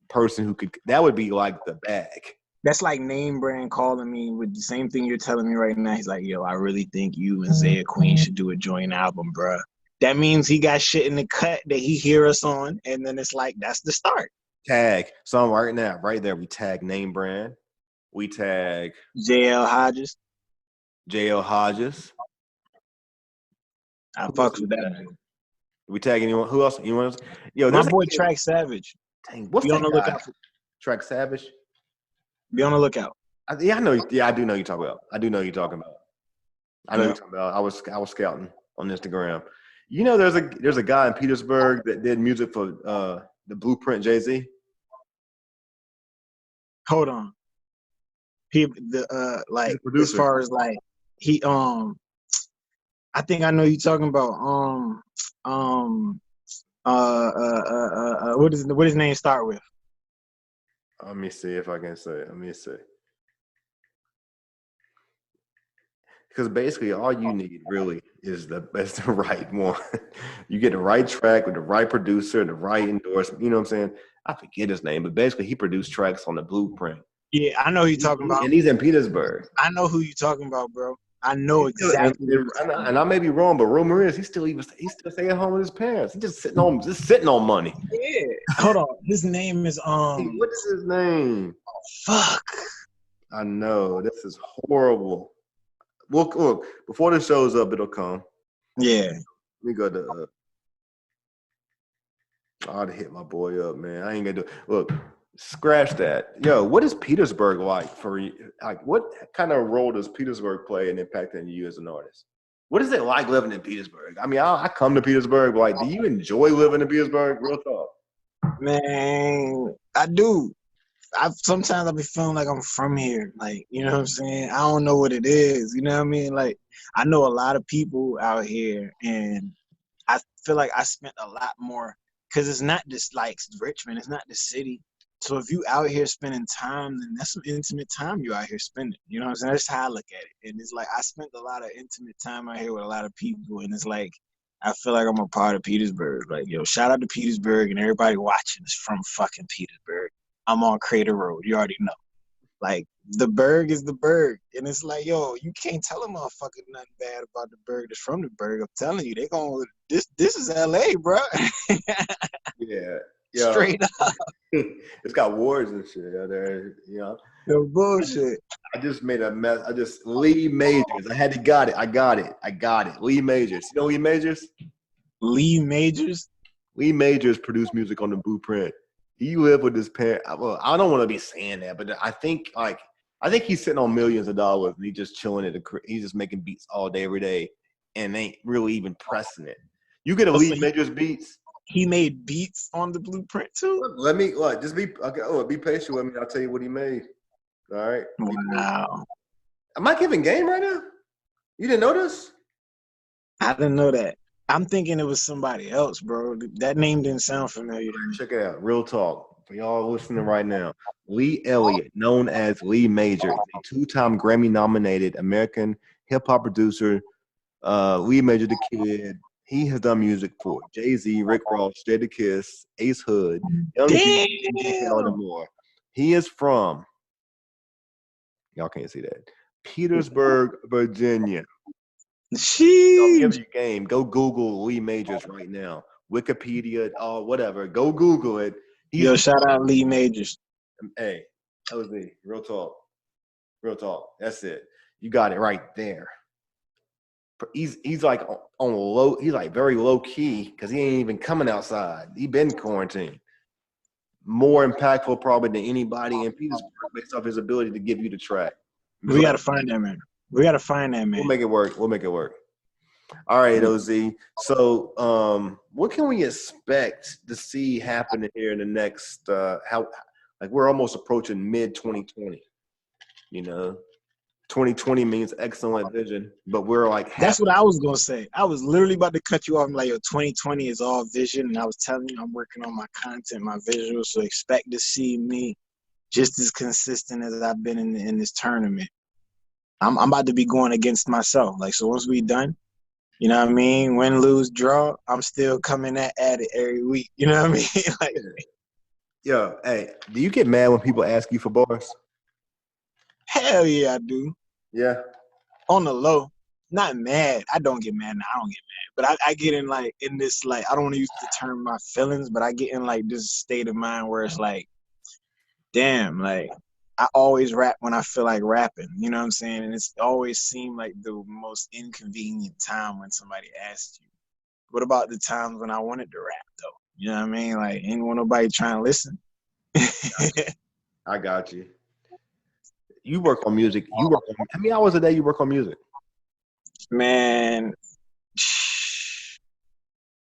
person who could, that would be like the bag. That's like name brand calling me with the same thing you're telling me right now. He's like, yo, I really think you and Zaya Queen should do a joint album, bruh. That means he got shit in the cut that he hear us on, and then it's like that's the start. Tag. So right now, right there, we tag name brand. We tag JL Hodges. JL Hodges. I fucks with that. We tag anyone? Who else? Anyone else? Yo, my boy Track Savage. Dang, what's be that on the guy? lookout. Track Savage. Be on the lookout. Yeah, I know. Yeah, I do know you're talking about. I do know you're talking about. I know you're talking about. I was scouting on Instagram. You know, there's a guy in Petersburg that did music for the Blueprint Jay-Z. Hold on. He like as far as like he I think I know you talking about what his name start with? Let me see if I can say it. Let me see. Because basically all you need really is the right one. You get the right track with the right producer, the right endorsement. You know what I'm saying? I forget his name, but basically he produced tracks on the Blueprint. Yeah, I know who you're talking about. And he's in Petersburg. I know who you're talking about, bro. I know exactly. And I may be wrong, but rumor is he's still staying at home with his parents. He's just sitting on money. Yeah. Hold on. His name is What is his name? Oh, fuck. I know. This is horrible. Look, before this shows up, it'll come. Yeah. Let me go to I'd hit my boy up, man. I ain't gonna do it. Look, scratch that. Yo, what is Petersburg like for you? Like, what kind of role does Petersburg play in impacting you as an artist? What is it like living in Petersburg? I mean, I come to Petersburg, but like, do you enjoy living in Petersburg? Real talk. Man, I do. Sometimes I be feeling like I'm from here. Like, you know what I'm saying? I don't know what it is. You know what I mean? Like, I know a lot of people out here, and I feel like I spent a lot more because it's not just like Richmond. It's not the city. So if you out here spending time, then that's some intimate time you out here spending. You know what I'm saying? That's how I look at it. And it's like I spent a lot of intimate time out here with a lot of people, and it's like I feel like I'm a part of Petersburg. Like, yo, shout out to Petersburg, and everybody watching is from fucking Petersburg. I'm on Crater Road. You already know. Like, the Berg is the Berg. And it's like, yo, you can't tell a motherfucker nothing bad about the Berg that's from the Berg. I'm telling you, they going this is LA, bro. Yeah. Straight up. It's got wars and shit out there, you know. No bullshit. I just made a mess. Lee Majors. I got it. Lee Majors. You know Lee Majors? Lee Majors? Lee Majors produced music on the Blueprint. He lived with his parent. Well, I don't want to be saying that, but I think he's sitting on millions of dollars and he's just chilling he's just making beats all day, every day, and ain't really even pressing it. You get a Lee Majors beats. He made beats on the Blueprint too. Let me just be okay. Oh, be patient with me. I'll tell you what he made. All right. Wow. Am I giving game right now? You didn't know this? I didn't know that. I'm thinking it was somebody else, bro. That name didn't sound familiar to me. Check it out. Real talk. For y'all listening right now. Lee Elliott, known as Lee Majors, a two-time Grammy-nominated American hip-hop producer. Lee Majors, the Kid. He has done music for Jay-Z, Rick Ross, Jadakiss, Ace Hood, Young Jeezy, and more. He is from, y'all can't see that, Petersburg, Virginia. I'll give you game. Go Google Lee Majors right now. Wikipedia, whatever. Go Google it. Yo, shout out Lee Majors. Hey, LZ, real talk. Real talk. That's it. You got it right there. He's like on low. He's like very low key because he ain't even coming outside. He been quarantined. More impactful probably than anybody in Petersburg based off his ability to give you the track. We gotta find that man. We'll make it work. All right, OZ. So, what can we expect to see happening here in the next? We're almost approaching mid 2020. You know, 2020 means excellent vision, but we're like That's half. what I was gonna say. I was literally about to cut you off. I'm like, yo, 2020 is all vision, and I was telling you I'm working on my content, my visuals, so expect to see me just as consistent as I've been in this tournament. I'm about to be going against myself. Like, so once we done, you know what I mean? Win, lose, draw, I'm still coming at it every week. You know what I mean? Like, Yo, hey, do you get mad when people ask you for bars? hell yeah, I do. Yeah. On the low, not mad. I don't get mad now. I don't get mad, but I get in like in this like I don't want to use the term my feelings, but I get in like this state of mind where it's like, damn, like I always rap when I feel like rapping. You know what I'm saying? And it's always seemed like the most inconvenient time when somebody asks you, "What about the times when I wanted to rap though?" You know what I mean? Like ain't want nobody trying to listen. I got you. You work on music. How many hours a day you work on music? Man,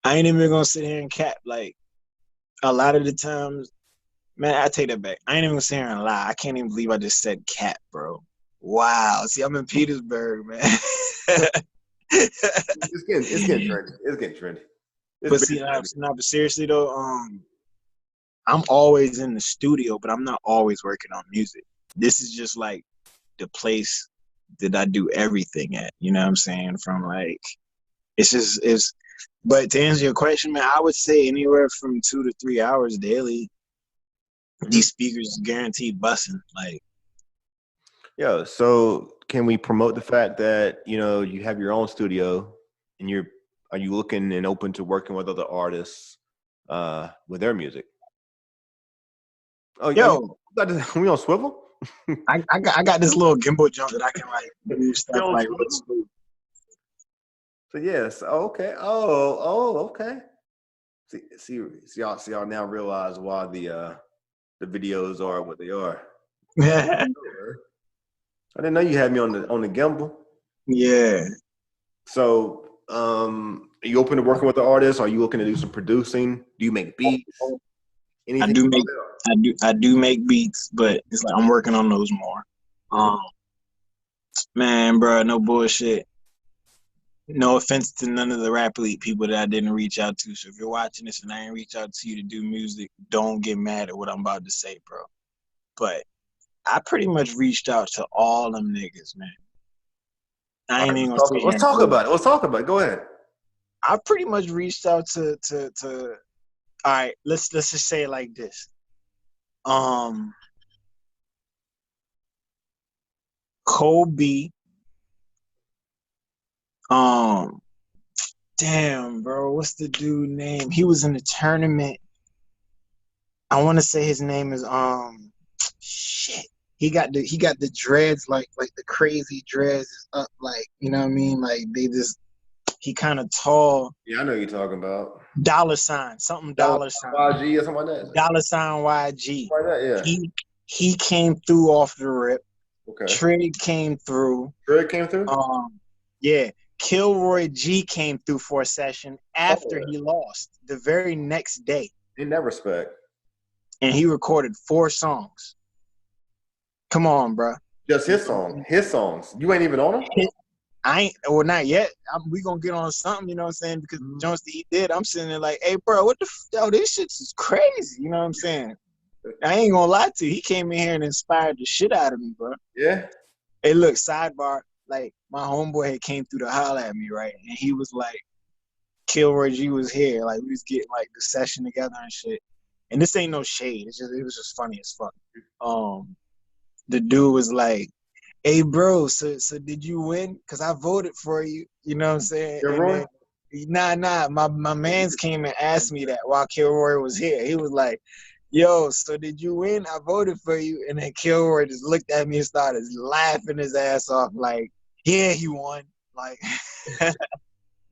I ain't even gonna sit here and cap. Like a lot of the times, man, I take that back. I ain't even gonna sit here and lie. I can't even believe I just said cap, bro. Wow. See, I'm in Petersburg, man. It's getting trendy. It's getting trendy. But see, but seriously though, I'm always in the studio, but I'm not always working on music. This is just like the place that I do everything at. You know what I'm saying? From like, it's. But to answer your question, man, I would say anywhere from 2 to 3 hours daily. These speakers guaranteed busting. Like, yeah. So can we promote the fact that you have your own studio and are you looking and open to working with other artists with their music? Oh, yo, we on swivel? I got this little gimbal jump that I can like do stuff like. So yes, okay. Oh, okay. See y'all now realize why the videos are what they are. Yeah. I didn't know you had me on the gimbal. Yeah. So, are you open to working with the artists? Are you looking to do some producing? Do you make beats? Anything? I do make beats, but it's like I'm working on those more. Man, bro, no bullshit. No offense to none of the rap elite people that I didn't reach out to. So if you're watching this and I ain't reach out to you to do music, don't get mad at what I'm about to say, bro. But I pretty much reached out to all them niggas, man. I ain't even gonna sit here. Let's talk about it. Let's talk about it. Go ahead. I pretty much reached out to all right, let's just say it like this. Kobe. Damn, bro, what's the dude name? He was in the tournament. I want to say his name is shit. He got the dreads like the crazy dreads up like you know what I mean like he kind of tall. Yeah, I know you're talking about. $sign something $sign YG or something like that. $sign YG. Like that, yeah. He came through off the rip. Okay. Trey came through. Trey came through. Yeah. Kilroy G came through for a session after he lost the very next day. In that respect. And he recorded 4 songs. Come on, bro. Just his song. His songs. You ain't even on them? Not yet. We gonna get on something, you know what I'm saying? Because Jones that he did, I'm sitting there like, hey, bro, what this shit is crazy, you know what I'm saying? I ain't gonna lie to you. He came in here and inspired the shit out of me, bro. Yeah. Hey, look, sidebar, like my homeboy had came through to holler at me, right? And he was like, Kilroy G was here, like we was getting like the session together and shit. And this ain't no shade. It was just funny as fuck. The dude was like, hey, bro, so did you win? Because I voted for you. You know what I'm saying? Kilroy? Nah. My mans came and asked me that while Kilroy was here. He was like, yo, so did you win? I voted for you. And then Kilroy just looked at me and started laughing his ass off like, yeah, he won. Like,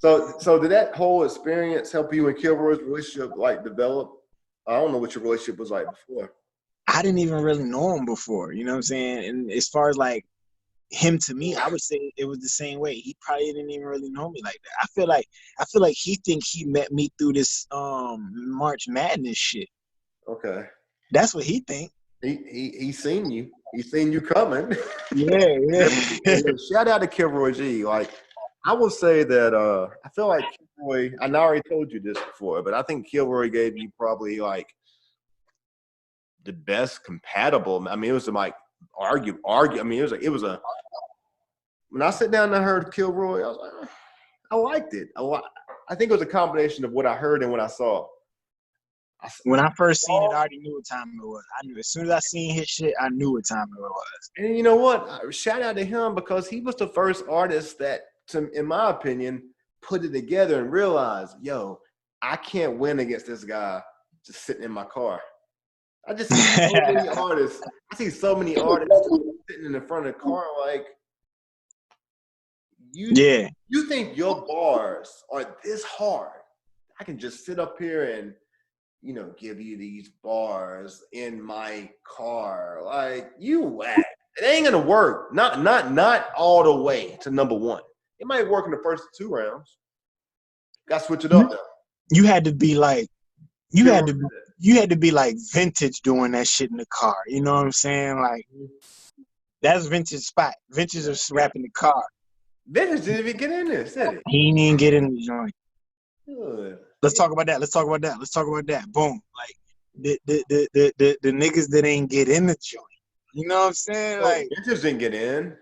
So did that whole experience help you and Kilroy's relationship like develop? I don't know what your relationship was like before. I didn't even really know him before. You know what I'm saying? And as far as like him to me, I would say it was the same way. He probably didn't even really know me like that. I feel like he think he met me through this March Madness shit. Okay. That's what he think. He seen you. He seen you coming. Yeah, yeah. Shout out to Kilroy G. Like, I will say that I feel like Kilroy. I already told you this before, but I think Kilroy gave you probably like the best compatible. I mean, it was like argue. I mean, it was a. When I sit down and I heard Kilroy, I was like, I liked it a lot. I think it was a combination of what I heard and what I saw. When I first seen it, I already knew what time it was. I knew as soon as I seen his shit, I knew what time it was. And you know what? Shout out to him because he was the first artist that, in my opinion, put it together and realized, yo, I can't win against this guy just sitting in my car. I just see so many artists. I see so many artists sitting in the front of the car like, you think your bars are this hard? I can just sit up here and, give you these bars in my car. Like, you whack. It ain't gonna work. Not all the way to number one. It might work in the first 2 rounds. Got to switch it up though. You had to be like, you had to be like vintage doing that shit in the car. You know what I'm saying? Like, that's vintage spot. Vintage is rapping the car. Vintage didn't even get in this, did it? He didn't even get in the joint. Good. Let's talk about that. Boom. Like the niggas that ain't get in the joint. You know what I'm saying? Like, Vintage didn't get in.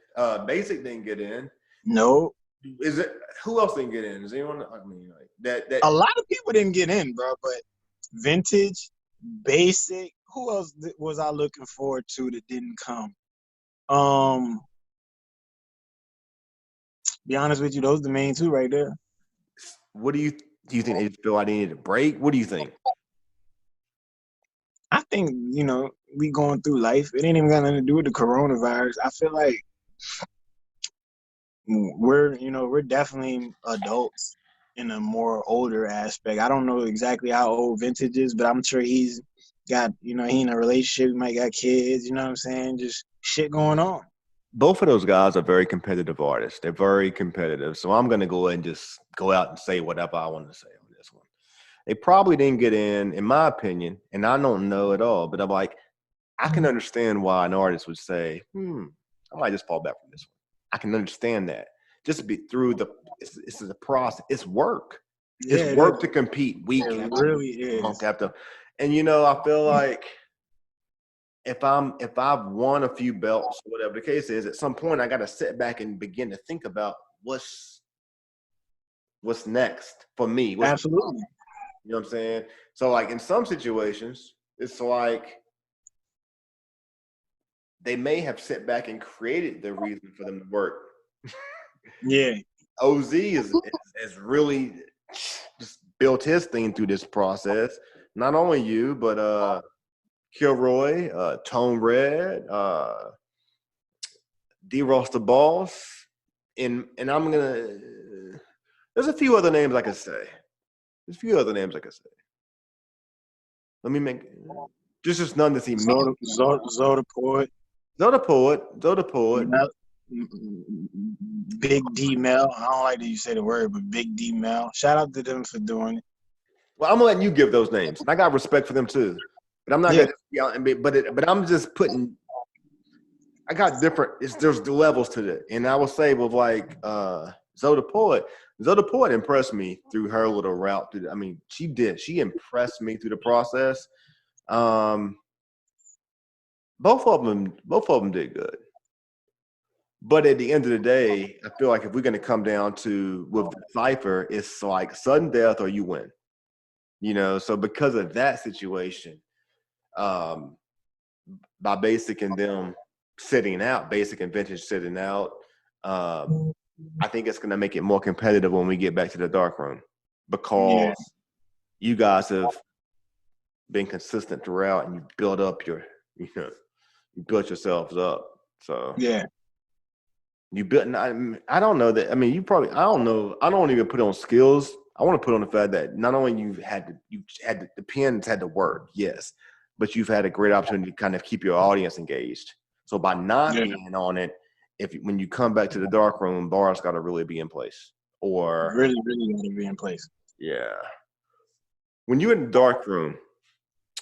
Basic didn't get in. No. Is it? Who else didn't get in? Is anyone? I mean, like that. A lot of people didn't get in, bro. But Vintage, Basic. Who else was I looking forward to that didn't come? Be honest with you, those are the main 2 right there. What do you think they just feel like they need a break? What do you think? I think, we going through life. It ain't even got nothing to do with the coronavirus. I feel like we're definitely adults in a more older aspect. I don't know exactly how old Vintage is, but I'm sure he's got, he in a relationship, he might got kids, you know what I'm saying? Just shit going on. Both of those guys are very competitive artists. They're very competitive. So I'm going to go ahead and just go out and say whatever I want to say on this one. They probably didn't get in my opinion, and I don't know at all, but I'm like, I can understand why an artist would say, I might just fall back from this one. I can understand that. Just to be through it's a process. It's work. It's work to compete week after week, month after. And I feel like if I've won a few belts, whatever the case is, at some point I got to sit back and begin to think about what's next for me. Absolutely. You know what I'm saying? So like in some situations, it's like they may have sit back and created the reason for them to work. Yeah. OZ is really just built his thing through this process. Not only you, but Kilroy, Tone Red, D-Ross the Boss, and I'm gonna. There's a few other names I could say. Let me make just none to see me. Zoda Poet. Big D Mel. I don't like that you say the word, but Big D Mel. Shout out to them for doing it. Well, I'm letting you give those names. I got respect for them too, but I'm not gonna. But I'm just putting. I got different. There's the levels to it, and I will say with like Zoda Poet. Zoda Poet impressed me through her little route. I mean, she did. She impressed me through the process. Both of them did good. But at the end of the day, I feel like if we're going to come down to with the cipher, it's like sudden death or you win. So because of that situation, by Basic and them sitting out, Basic and Vintage sitting out, I think it's going to make it more competitive when we get back to the dark room because you guys have been consistent throughout and you built up you built yourselves up. So you built. I don't know that. I mean, I don't know. I don't even put on skills. I want to put on the fact that not only the pens had to work, yes, but you've had a great opportunity to kind of keep your audience engaged. So by not being on it, when you come back to the dark room, bars got to really be in place. Or really got to be in place. Yeah. When you're in the dark room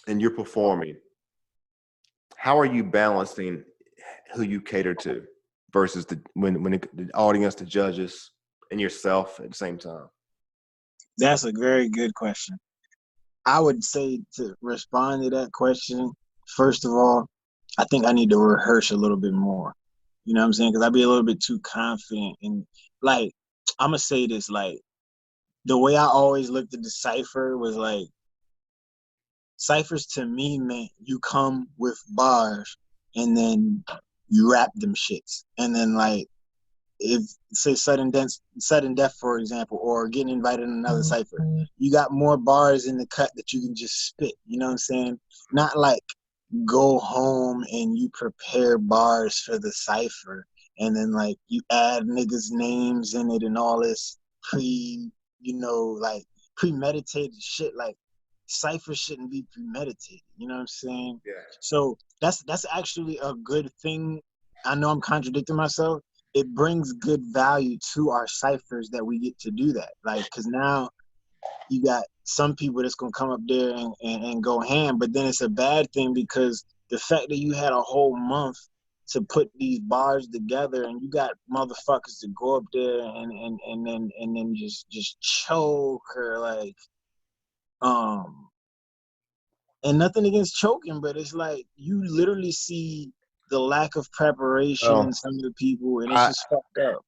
and you're performing, how are you balancing who you cater to versus the audience, the judges, and yourself at the same time? That's a very good question. I would say to respond to that question, first of all, I think I need to rehearse a little bit more. You know what I'm saying? Because I'd be a little bit too confident. And like, I'm going to say this, like, the way I always looked at the cipher was like, ciphers to me meant you come with bars and then you rap them shits. And then like, if say sudden death, for example, or getting invited in another cipher, you got more bars in the cut that you can just spit. You know what I'm saying? Not like go home and you prepare bars for the cipher and then like you add niggas' names in it and all this like premeditated shit. Like cipher shouldn't be premeditated. You know what I'm saying? Yeah. So that's actually a good thing. I know I'm contradicting myself. It brings good value to our ciphers that we get to do that. Like, because now you got some people that's going to come up there and go ham, but then it's a bad thing because the fact that you had a whole month to put these bars together and you got motherfuckers to go up there and then just choke or like, and nothing against choking, but it's like you literally see the lack of preparation in some of the people, and it's just fucked up.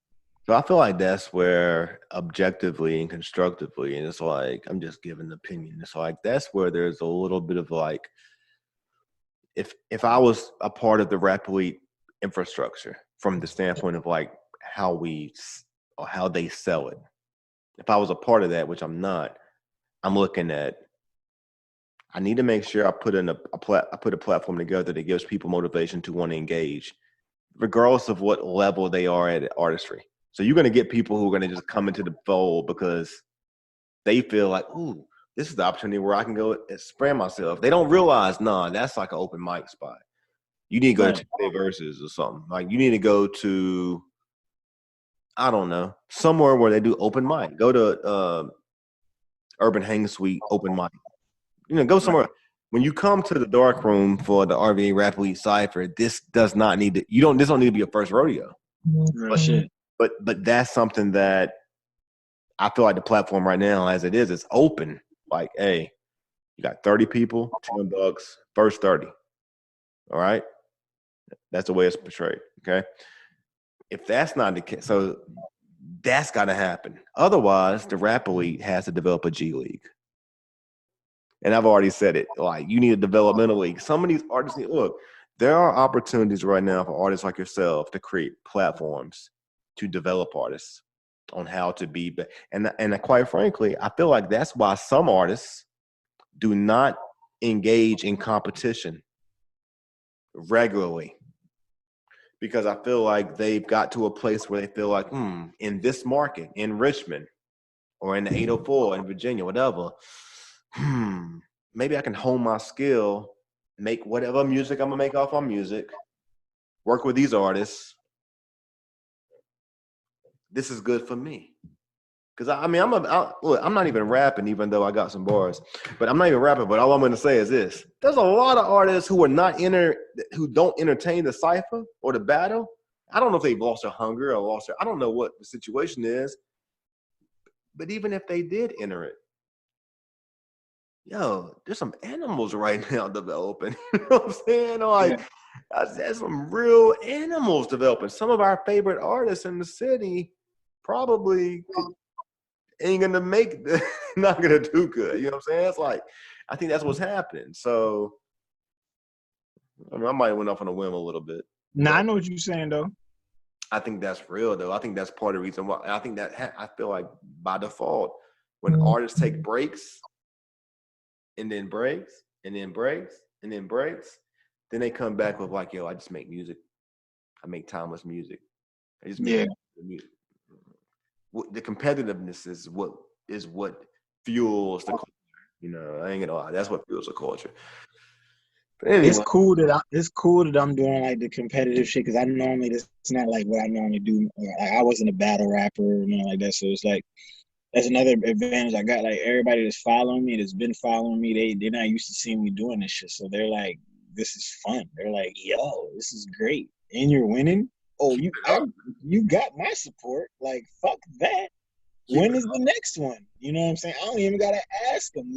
So I feel like that's where objectively and constructively, and it's like I'm just giving an opinion. It's like that's where there's a little bit of like, if I was a part of the rap elite infrastructure from the standpoint of like how they sell it, if I was a part of that, which I'm not, I'm looking at. I need to make sure I put a platform together that gives people motivation to want to engage, regardless of what level they are at artistry. So you're going to get people who are going to just come into the fold because they feel like, ooh, this is the opportunity where I can go and spread myself. They don't realize, nah, that's like an open mic spot. You need to go to Tuesday Versus or something. Like you need to go to, I don't know, somewhere where they do open mic. Go to Urban Hang Suite open mic. Go somewhere. When you come to the dark room for the RVA Rap Elite Cypher, this does not need to. This don't need to be your first rodeo. Real shit. But that's something that I feel like the platform right now, as it is, it's open. Like, hey, you got 30 people, $10, first 30. All right, that's the way it's portrayed. Okay, if that's not the case, so that's got to happen. Otherwise, the Rap Elite has to develop a G League. And I've already said it. Like, you need a developmental league. Some of these artists look. There are opportunities right now for artists like yourself to create platforms to develop artists on how to be. And quite frankly, I feel like that's why some artists do not engage in competition regularly. Because I feel like they've got to a place where they feel like, in this market, in Richmond, or in the 804, in Virginia, whatever, maybe I can hone my skill, make whatever music I'm gonna make off my music, work with these artists. This is good for me. Because I'm not even rapping, even though I got some bars. But I'm not even rapping. But all I'm going to say is this: there's a lot of artists who are who don't entertain the cipher or the battle. I don't know if they've lost their hunger or I don't know what the situation is. But even if they did enter it, there's some animals right now developing. You know what I'm saying? Like, there's some real animals developing. Some of our favorite artists in the city probably ain't gonna not gonna do good. You know what I'm saying? It's like, I think that's what's happening. So, I mean, I might have went off on a whim a little bit. Nah, I know what you're saying though. I think that's real though. I think that's part of the reason why. I think that I feel like by default, when artists take breaks, and then breaks, and then breaks, and then breaks, then they come back with like, I just make music. I make timeless music. I just make music. The competitiveness is what fuels the culture. I ain't gonna lie. That's what fuels the culture. But anyway. It's cool that I'm doing like the competitive shit because it's not like what I normally do. Like, I wasn't a battle rapper or nothing like that, so it's like that's another advantage I got. Like everybody that's following me, that's been following me, they're not used to seeing me doing this shit, so they're like this is fun. They're like, yo, this is great. And you're winning. Oh, you got my support. Like, fuck that. When is the next one? You know what I'm saying? I don't even gotta ask them.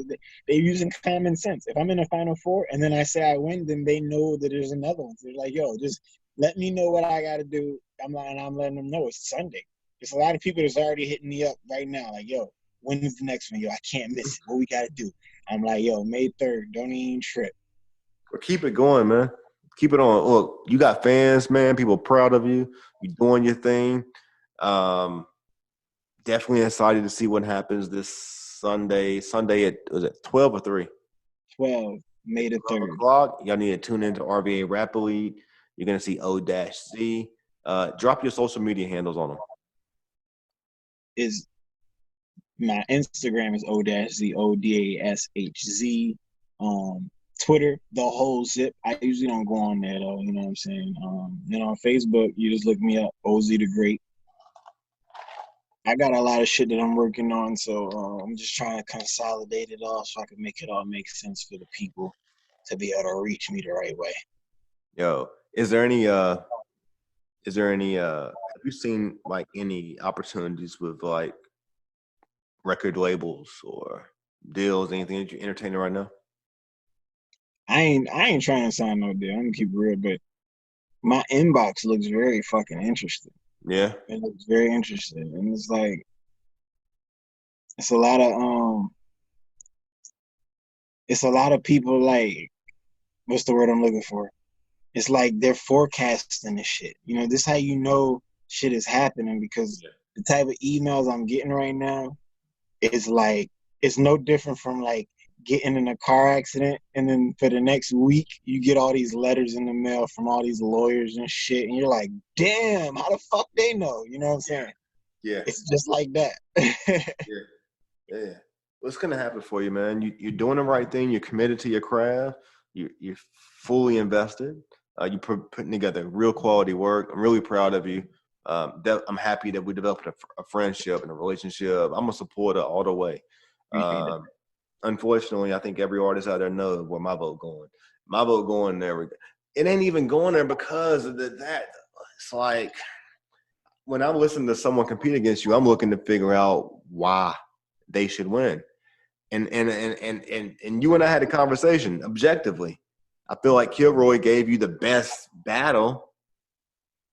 They're using common sense. If I'm in a Final Four and then I say I win, then they know that there's another one. So they're like, yo, just let me know what I gotta do. I'm letting them know it's Sunday. There's a lot of people that's already hitting me up right now, like, yo, when is the next one? Yo, I can't miss it. What we gotta do? I'm like, yo, May 3rd, don't even trip. Well, keep it going, man. Keep it on. Look, you got fans, man. People proud of you. You're doing your thing. Definitely excited to see what happens this Sunday. Sunday at, was it 12 or 3? 12, May the 12 3rd. o'clock. Y'all need to tune into RVA Rap League. You're going to see O-Z. Drop your social media handles on them. Is my Instagram is O-Z, O-D-A-S-H-Z. Twitter, the whole zip. I usually don't go on there though, you know what I'm saying? On Facebook, you just look me up, OZ the Great. I got a lot of shit that I'm working on, so I'm just trying to consolidate it all so I can make it all make sense for the people to be able to reach me the right way. Yo, have you seen like any opportunities with like record labels or deals, anything that you're entertaining right now? I ain't trying to sign no deal. I'm gonna keep it real, but my inbox looks very fucking interesting. Yeah. It looks very interesting, and it's like it's a lot of people like what's the word I'm looking for? It's like they're forecasting this shit. You know, this how you know shit is happening because the type of emails I'm getting right now is like it's no different from like getting in a car accident and then for the next week you get all these letters in the mail from all these lawyers and shit and you're like, damn, how the fuck they know? You know what I'm saying? Yeah. It's just like that. Yeah. What's gonna happen for you, man? You're doing the right thing. You're committed to your craft. You're fully invested. You're putting together real quality work. I'm really proud of you. I'm happy that we developed a friendship and a relationship. I'm a supporter all the way. Unfortunately, I think every artist out there knows where my vote going. My vote going there. It ain't even going there because of that. It's like when I'm listening to someone compete against you, I'm looking to figure out why they should win. And you and I had a conversation objectively. I feel like Kilroy gave you the best battle.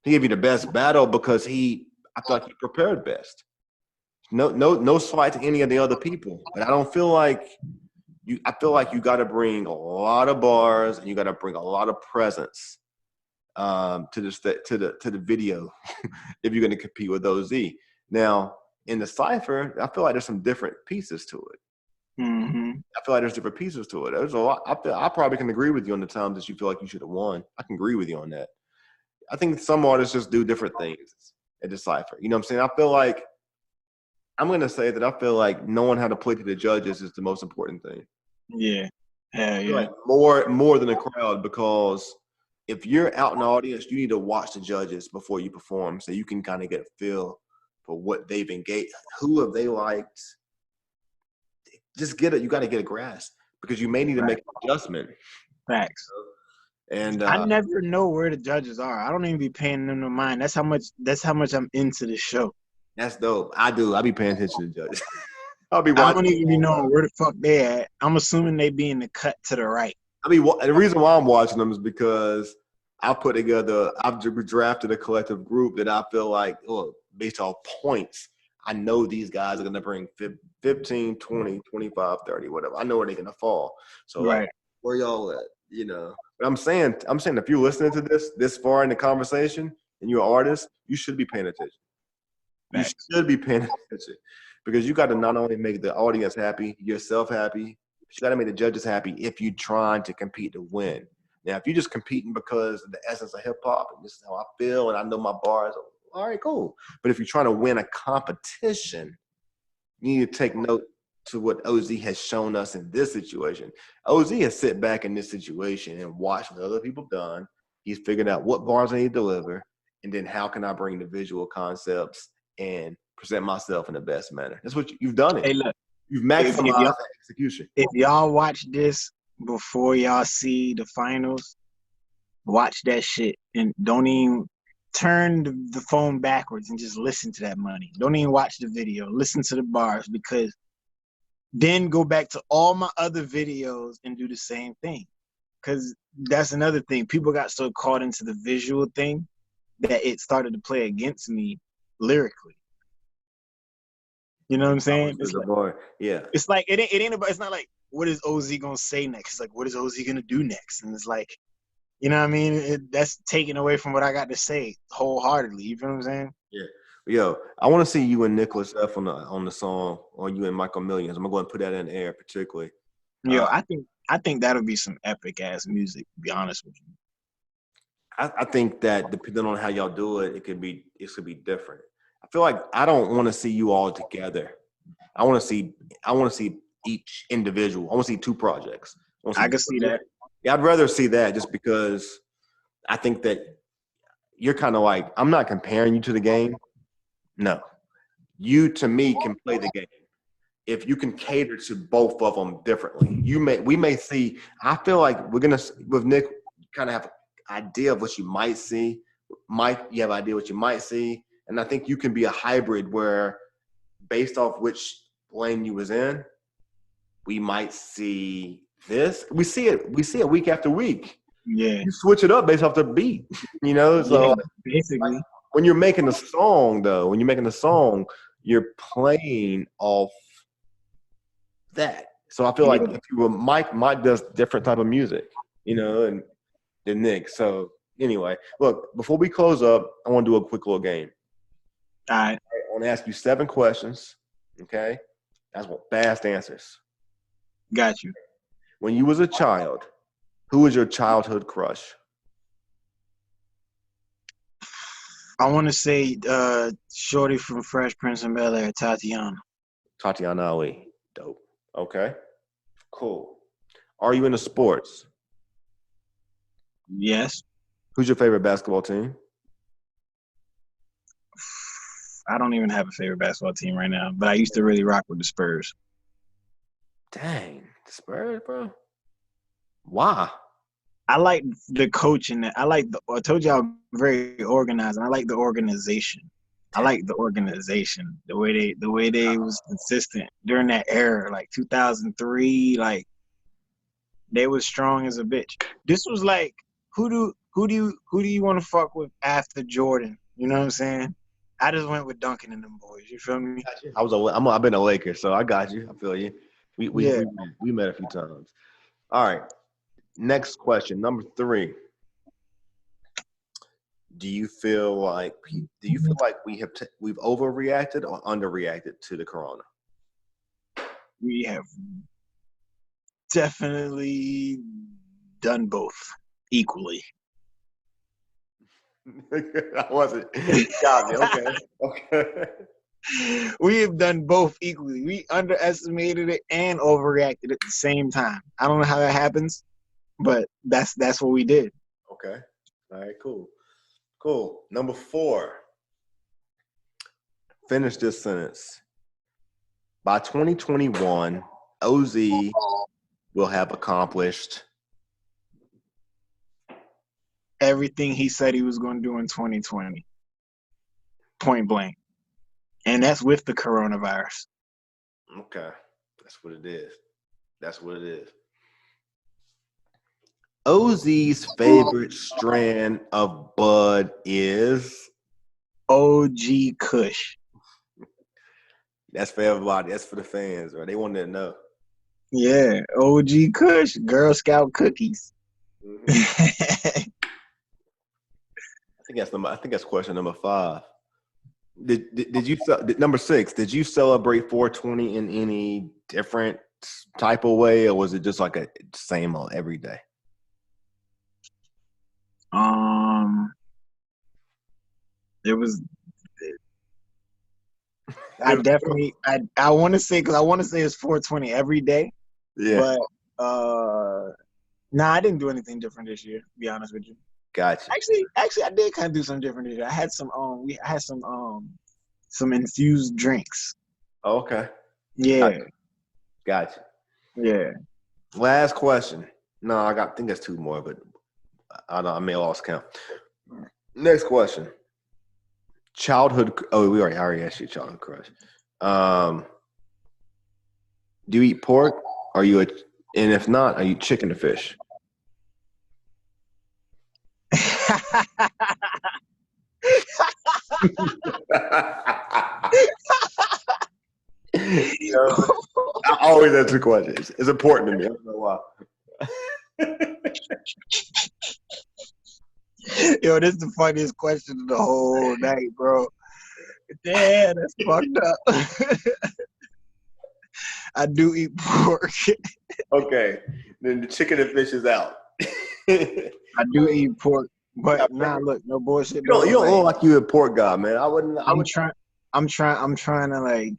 He gave you the best battle because I feel like he prepared best. No slight to any of the other people, but I don't feel like I feel like you got to bring a lot of bars and you got to bring a lot of presence to the video if you're going to compete with OZ. Now in the cipher, I feel like there's some different pieces to it. Mm-hmm. I feel like there's different pieces to it. There's a lot. I probably can agree with you on the times that you feel like you should have won. I can agree with you on that. I think some artists just do different things at the cipher. You know what I'm saying? I feel like I'm going to say that I feel like knowing how to play to the judges is the most important thing. Yeah. Yeah. Like more than a crowd, because if you're out in the audience, you need to watch the judges before you perform so you can kind of get a feel for what they've engaged. Who have they liked? Just get it. You got to get a grasp because you may need to make an adjustment. Facts. And I never know where the judges are. I don't even be paying them no mind. That's how much I'm into the show. That's dope. I do. I be paying attention to judges. I'll be I watching. don't even be knowing where the fuck they at. I'm assuming they be in the cut to the right. I mean, the reason why I'm watching them is because I've drafted a collective group that I feel like, based off points, I know these guys are going to bring 15, 20, 25, 30, whatever. I know where they're going to fall. So, right. like, where y'all at, you know? But I'm saying if you're listening to this far in the conversation and you're an artist, you should be paying attention. You should be paying attention because you got to not only make the audience happy, yourself happy, but you got to make the judges happy if you're trying to compete to win. Now, if you're just competing because of the essence of hip hop and this is how I feel and I know my bars, all right, cool. But if you're trying to win a competition, you need to take note to what OZ has shown us in this situation. OZ has sit back in this situation and watched what other people done. He's figured out what bars I need to deliver, and then how can I bring the visual concepts and present myself in the best manner. That's what you've done it. Hey, look. You've maximized execution. If y'all watch this before y'all see the finals, watch that shit and don't even turn the phone backwards and just listen to that money. Don't even watch the video. Listen to the bars, because then go back to all my other videos and do the same thing. Because that's another thing. People got so caught into the visual thing that it started to play against me lyrically. You know what I'm saying? Yeah. It's like it ain't about. It's not like what is OZ gonna say next. It's like what is OZ gonna do next? And it's like, you know what I mean? That's taken away from what I got to say wholeheartedly. You feel what I'm saying? Yeah. Yo, I want to see you and Nicholas F on the song, or you and Michael Millions. I'm gonna go and put that in the air, particularly. Yo, I think that'll be some epic ass music. To be honest with you. I think that depending on how y'all do it, it could be different. I feel like I don't want to see you all together. I want to see each individual. I want to see two projects. I can see that. Yeah, I'd rather see that just because I think that you're kind of like, I'm not comparing you to the game. No, you to me can play the game if you can cater to both of them differently. We may see. I feel like we're gonna with Nick kind of have an idea of what you might see. Mike, you have an idea what you might see, and I think you can be a hybrid where, based off which lane you was in, we might see this. We see it week after week. Yeah. You switch it up based off the beat, you know. So basically, like, when you're making a song, you're playing off that. So I feel like if you were Mike does different type of music, you know, and than Nick. So anyway, look, before we close up, I want to do a quick little game. All right. I want to ask you 7 questions. Okay, that's what fast answers. Got you. When you was a child, who was your childhood crush? I want to say Shorty from Fresh Prince of Bel-Air, Tatiana. Tatiana Ali. Dope. Okay. Cool. Are you into sports? Yes. Who's your favorite basketball team? I don't even have a favorite basketball team right now, but I used to really rock with the Spurs. Dang, the Spurs, bro. Why? I like the coaching. I told you I'm very organized, and I like the organization. I like the organization, the way they was consistent during that era, like 2003. Like they was strong as a bitch. This was like, who do you want to fuck with after Jordan? You know what I'm saying? I just went with Duncan and them boys. You feel me? I've been a Laker, so I got you. I feel you. We met a few times. All right. Next question, number 3. Do you feel like we've overreacted or underreacted to the corona? We have definitely done both equally. I wasn't. Got me. Okay. We have done both equally. We underestimated it and overreacted at the same time. I don't know how that happens, but that's what we did. Okay. All right, cool. Number 4. Finish this sentence. By 2021, OZ will have accomplished everything he said he was going to do in 2020. Point blank. And that's with the coronavirus. Okay. That's what it is. OZ's favorite strand of bud is OG Kush. That's for everybody. That's for the fans, right? They wanted to know. Yeah, OG Kush, Girl Scout cookies. Mm-hmm. I think that's question number 5. Did you number 6? Did you celebrate 420 in any different type of way, or was it just like a same old every day? It was. I definitely. I want to say, because I want to say it's 420 every day. Yeah. But nah, I didn't do anything different this year. To be honest with you. Gotcha. Actually, I did kind of do something different this year. I had some infused drinks. Oh, okay. Yeah. Gotcha. Yeah. Last question. No, I think that's two more, but I may have lost count. Next question. Childhood. Oh, I already asked you childhood crush. Do you eat pork? And if not, are you chicken or fish? You know what I'm saying? I always answer questions. It's important to me. I don't know why. Yo, this is the funniest question of the whole night, bro. Damn, that's fucked up. I do eat pork. Okay, then the chicken and fish is out. I do eat pork, but look, no bullshit. You don't look like you a pork guy, man. I'm trying to like.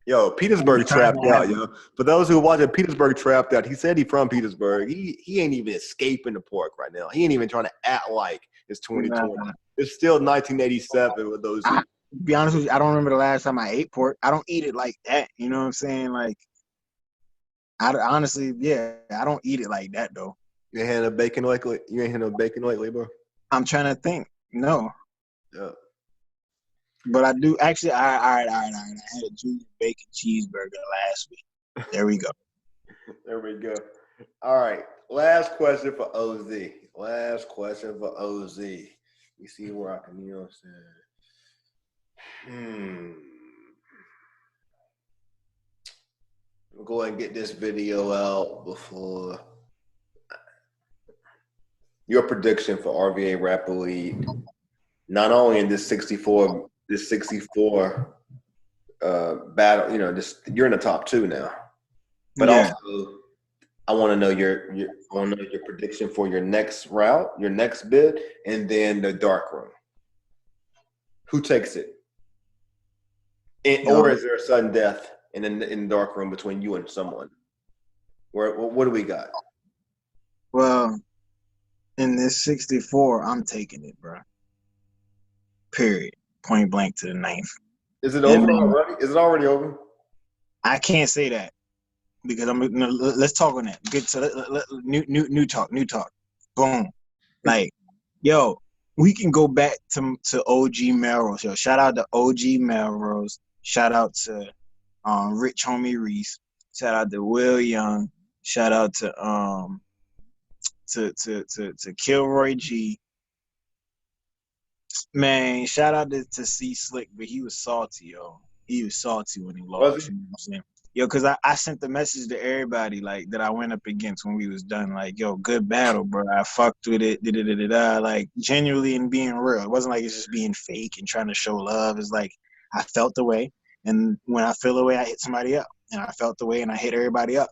Yo, Petersburg trapped out, yo. For those who watch it, Petersburg trapped out. He said he from Petersburg. He ain't even escaping the pork right now. He ain't even trying to act like it's 2020. Nah. It's still 1987 with those. To be honest with you, I don't remember the last time I ate pork. I don't eat it like that. You know what I'm saying? Like, honestly, yeah, I don't eat it like that though. You ain't had no bacon lately? You ain't had no bacon lately, bro? I'm trying to think. No. Yeah. But I do actually. All right. I had a junior bacon cheeseburger last week. There we go. There we go. All right. Last question for OZ. You see where I can, you know what I'm saying? We'll go ahead and get this video out before your prediction for RVA Rapper League. Not only in this 64 battle, you know, you're in the top two now. But also I want to know your prediction for your next route, your next bid, and then the dark room. Who takes it? Or is there a sudden death in the dark room between you and someone? What do we got? Well, in this 64, I'm taking it, bro. Period. Point blank to the ninth. Is it over already? Is it already over? I can't say that because let's talk on that. Get to new talk. Boom. Like, yo, we can go back to OG Melrose. Yo, shout out to OG Melrose. Shout out to Rich Homie Reese. Shout out to Will Young. Shout out to Kilroy G. Man, shout out to C Slick, but he was salty, yo. He was salty when he lost. You know what I'm saying? Yo, because I sent the message to everybody, like, that I went up against when we was done. Like, yo, good battle, bro. I fucked with it. Like, genuinely and being real. It wasn't like it's just being fake and trying to show love. It's like, I felt the way. And when I feel the way, I hit somebody up. And I felt the way, and I hit everybody up.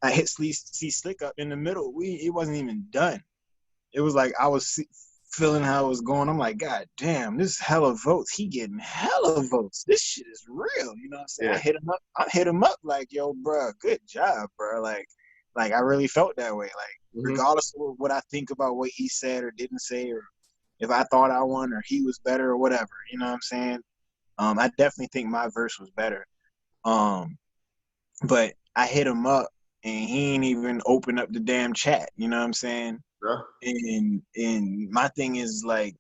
I hit C Slick up in the middle. It wasn't even done. It was like I was feeling how it was going. I'm like, God damn, this is hella votes. He getting hella votes. This shit is real. You know what I'm saying? Yeah. I hit him up like, yo, bro, good job, bro. Like I really felt that way. Like, regardless of what I think about what he said or didn't say, or if I thought I won or he was better or whatever. You know what I'm saying? I definitely think my verse was better. But I hit him up and he ain't even open up the damn chat. You know what I'm saying? And my thing is, like,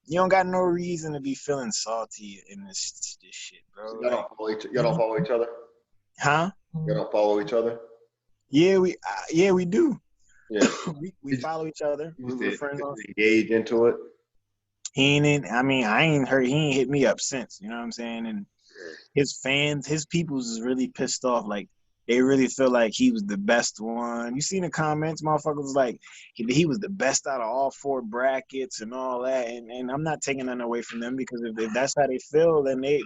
you don't got no reason to be feeling salty in this shit, bro. Y'all don't follow each other? Huh? Y'all don't follow each other? Yeah, we do. Yeah, we follow each other. We're friends on. Engage into it. I ain't heard. He ain't hit me up since. You know what I'm saying? And his fans, his peoples is really pissed off. Like, they really feel like he was the best one. You seen the comments, motherfuckers was like, he was the best out of all four brackets and all that. And I'm not taking nothing away from them, because if that's how they feel, then they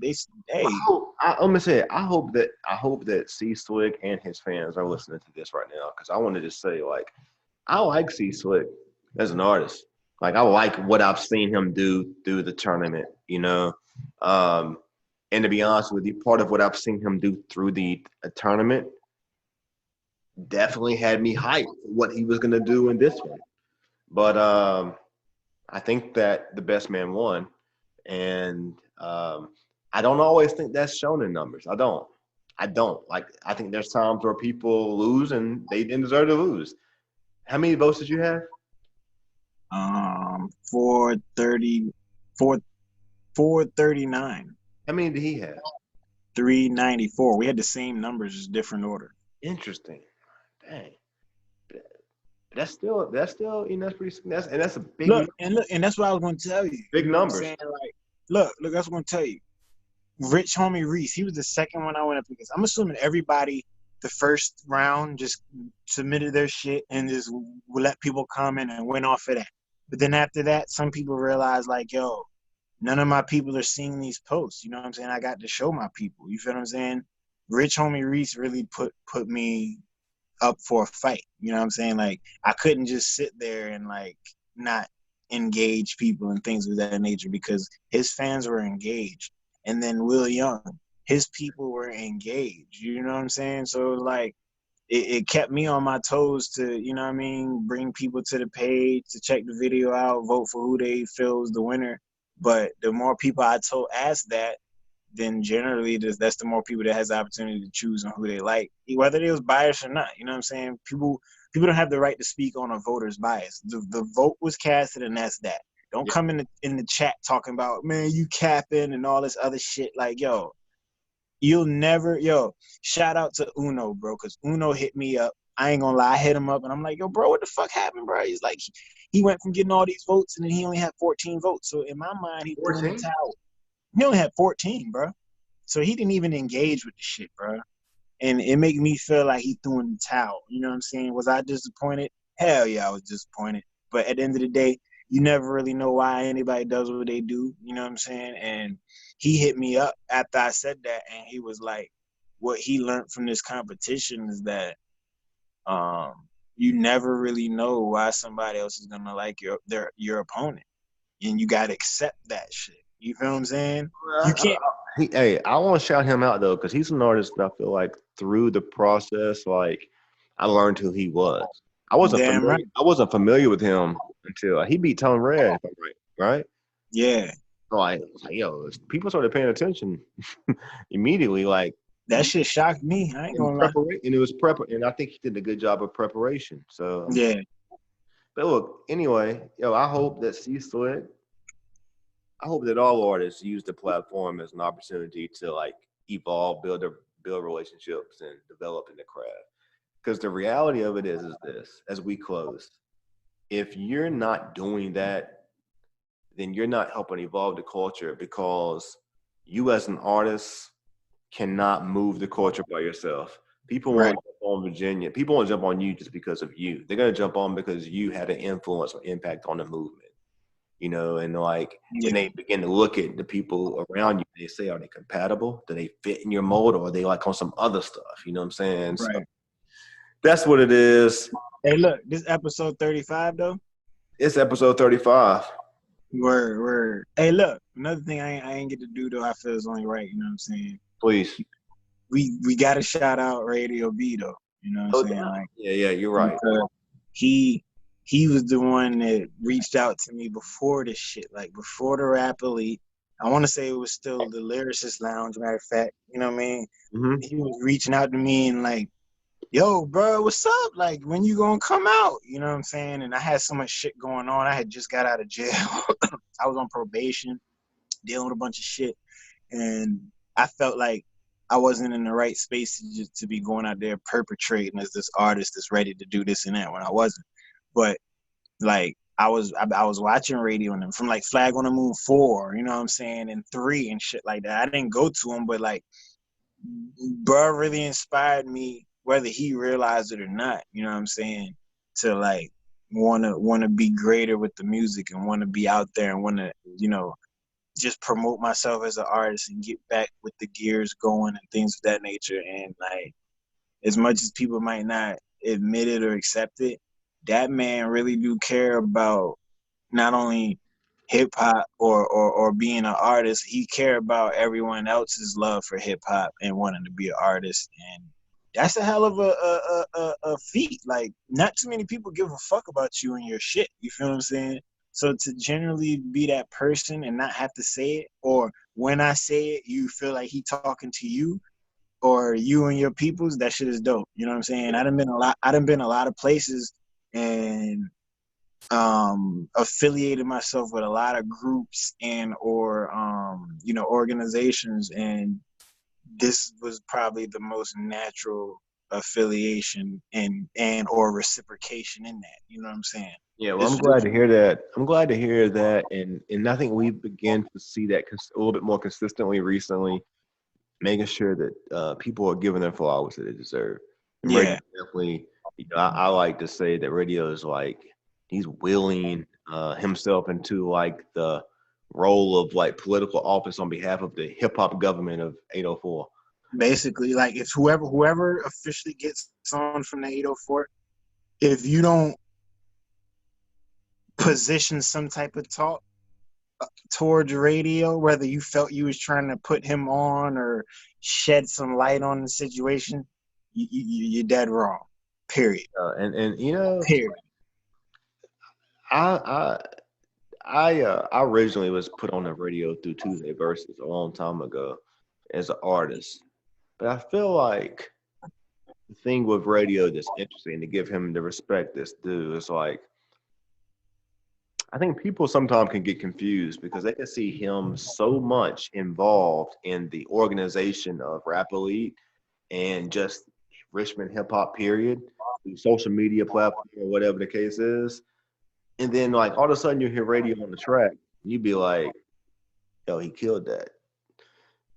hey. I'm gonna say it. I hope that C Slick and his fans are listening to this right now, because I wanted to say, like, I like C Slick as an artist. Like, I like what I've seen him do through the tournament, you know. And to be honest with you, part of what I've seen him do through the tournament definitely had me hyped for what he was going to do in this one. But I think that the best man won. And I don't always think that's shown in numbers. I don't. I don't. Like, I think there's times where people lose and they didn't deserve to lose. How many votes did you have? 430, 439, How many did he have? 394. We had the same numbers, just different order. Interesting. Dang. That's still, that's pretty, that's a big, Look, and that's what I was going to tell you. big You know numbers. what I'm saying? Like, look, that's what I'm going to tell you. Rich homie Reese, he was the second one I went up against. I'm assuming everybody the first round just submitted their shit and just let people comment and went off of that. But then after that, some people realized like, yo, none of my people are seeing these posts. You know what I'm saying? I got to show my people. You feel what I'm saying? Rich homie Reese really put me up for a fight. You know what I'm saying? Like, I couldn't just sit there and like not engage people and things of that nature because his fans were engaged. And then Will Young, his people were engaged. You know what I'm saying? So like it kept me on my toes to, you know what I mean, bring people to the page, to check the video out, vote for who they feel is the winner. But the more people I told asked that, then generally that's the more people that has the opportunity to choose on who they like, whether they was biased or not. You know what I'm saying? People don't have the right to speak on a voter's bias. The vote was casted, and that's that. Don't come in the chat talking about, man, you capping and all this other shit. Like, yo, you'll never, shout out to Uno, bro, because Uno hit me up. I ain't gonna lie, I hit him up and I'm like, yo, bro, what the fuck happened, bro? He's like, he went from getting all these votes and then he only had 14 votes. So in my mind, he threw in the 14? towel. He only had 14, bro. So he didn't even engage with the shit, bro. And it made me feel like he threw in the towel. You know what I'm saying? Was I disappointed? Hell yeah, I was disappointed. But at the end of the day, you never really know why anybody does what they do. You know what I'm saying? And he hit me up after I said that, and he was like, what he learned from this competition is that you never really know why somebody else is gonna like your opponent. And you gotta accept that shit. You feel what I'm saying? You can't. Hey, I want to shout him out though, because he's an artist that I feel like through the process, like I learned who he was. Damn right. I wasn't familiar with him until he beat Tone Red, if I'm right? Yeah. So yo, people started paying attention immediately. Like That shit shocked me. I ain't gonna lie. and it was and I think he did a good job of preparation. So Yeah. but look, anyway, I hope that I hope that all artists use the platform as an opportunity to like evolve, build relationships, and develop in the craft. Because the reality of it is this: as we close, if you're not doing that, then you're not helping evolve the culture. Because you, as an artist, cannot move the culture by yourself. People Right. won't jump on Virginia. People won't jump on you just because of you. They're gonna jump on because you had an influence or impact on the movement. And like, Yeah. and they begin to look at the people around you. They say, are they compatible? Do they fit in your mold, or are they like on some other stuff? You know what I'm saying? So Right. that's what it is. Hey, look, this episode 35 though. It's episode 35. Word. Hey, look, another thing I ain't get to do though. I feel is only right. You know what I'm saying? Please. We got to shout out Radio B though. You know what I'm saying? Like, Yeah, you're right. He was the one that reached out to me before this shit, like before the Rap Elite. I want to say it was still the Lyricist Lounge, matter of fact. You know what I mean? Mm-hmm. He was reaching out to me and like, yo, bro, what's up? Like, when you gonna come out? You know what I'm saying? And I had so much shit going on. I had just got out of jail. I was on probation, dealing with a bunch of shit. And I felt like I wasn't in the right space to be going out there perpetrating as this artist that's ready to do this and that when I wasn't. But like I was watching radio and from like Flag on the Moon 4, you know what I'm saying, and 3 and shit like that. I didn't go to him, but like bro really inspired me, whether he realized it or not, you know what I'm saying, to like wanna be greater with the music and wanna be out there and wanna, just promote myself as an artist and get back with the gears going and things of that nature. And like, as much as people might not admit it or accept it, that man really do care about not only hip hop or being an artist. He care about everyone else's love for hip hop and wanting to be an artist. And that's a hell of a feat. Like, not too many people give a fuck about you and your shit. You feel what I'm saying? So to generally be that person and not have to say it, or when I say it, you feel like he talking to you, or you and your peoples, that shit is dope. You know what I'm saying? I done been a lot of places and affiliated myself with a lot of groups and or organizations, and this was probably the most natural affiliation and or reciprocation in that. You know what I'm saying? Yeah, well, This I'm was glad to hear that. I'm glad to hear that, and I think we began to see that a little bit more consistently recently, making sure that people are giving their flowers that they deserve. And radio yeah, definitely, I like to say that radio is like he's wheeling himself into like the role of like political office on behalf of the hip hop government of 804. basically, like if whoever officially gets on from the 804, if you don't position some type of talk towards radio, whether you felt you was trying to put him on or shed some light on the situation, you're dead wrong. Period. And Period. I I originally was put on the radio through Tuesday Versus a long time ago as an artist, but I feel like the thing with radio that's interesting to give him the respect that's due is like I think people sometimes can get confused because they can see him so much involved in the organization of Rap Elite and just Richmond hip hop period, through social media platform or whatever the case is. And then like all of a sudden you hear radio on the track, and you be like, yo, he killed that.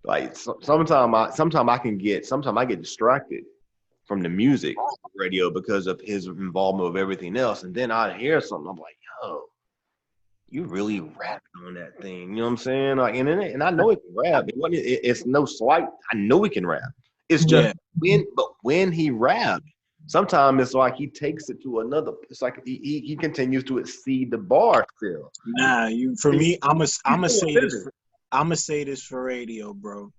Like sometimes I get distracted from the music radio because of his involvement with everything else. And then I hear something, I'm like, yo, you really rapping on that thing. You know what I'm saying? Like, and I know he can rap. It's no slight. I know he can rap. It's just Yeah. when he raps, sometimes it's like he takes it to another. It's like he continues to exceed the bar still. Nah, you for me, I'm say this. I'm gonna say this for radio, bro.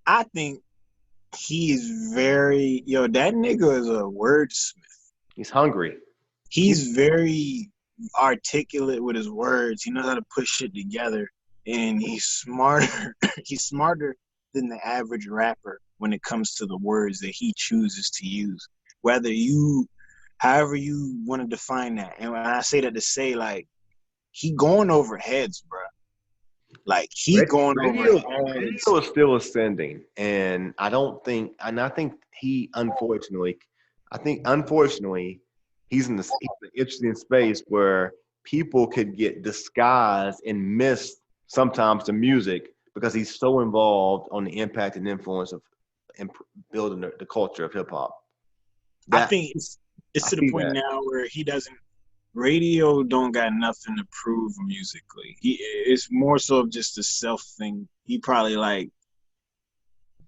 I think he is that nigga is a wordsmith. He's hungry. He's very articulate with his words. He knows how to put shit together, and he's smarter. He's smarter than the average rapper when it comes to the words that he chooses to use. However you want to define that. And when I say that to say, like, he going over heads, bro. Like he going Radio over heads. is still ascending, and I think unfortunately, he's in the interesting space where people could get disguised and miss sometimes the music because he's so involved on the impact and influence of building the culture of hip hop. I think it's to the point now where he doesn't. Radio don't got nothing to prove musically. It's more so of just a self thing. He probably like,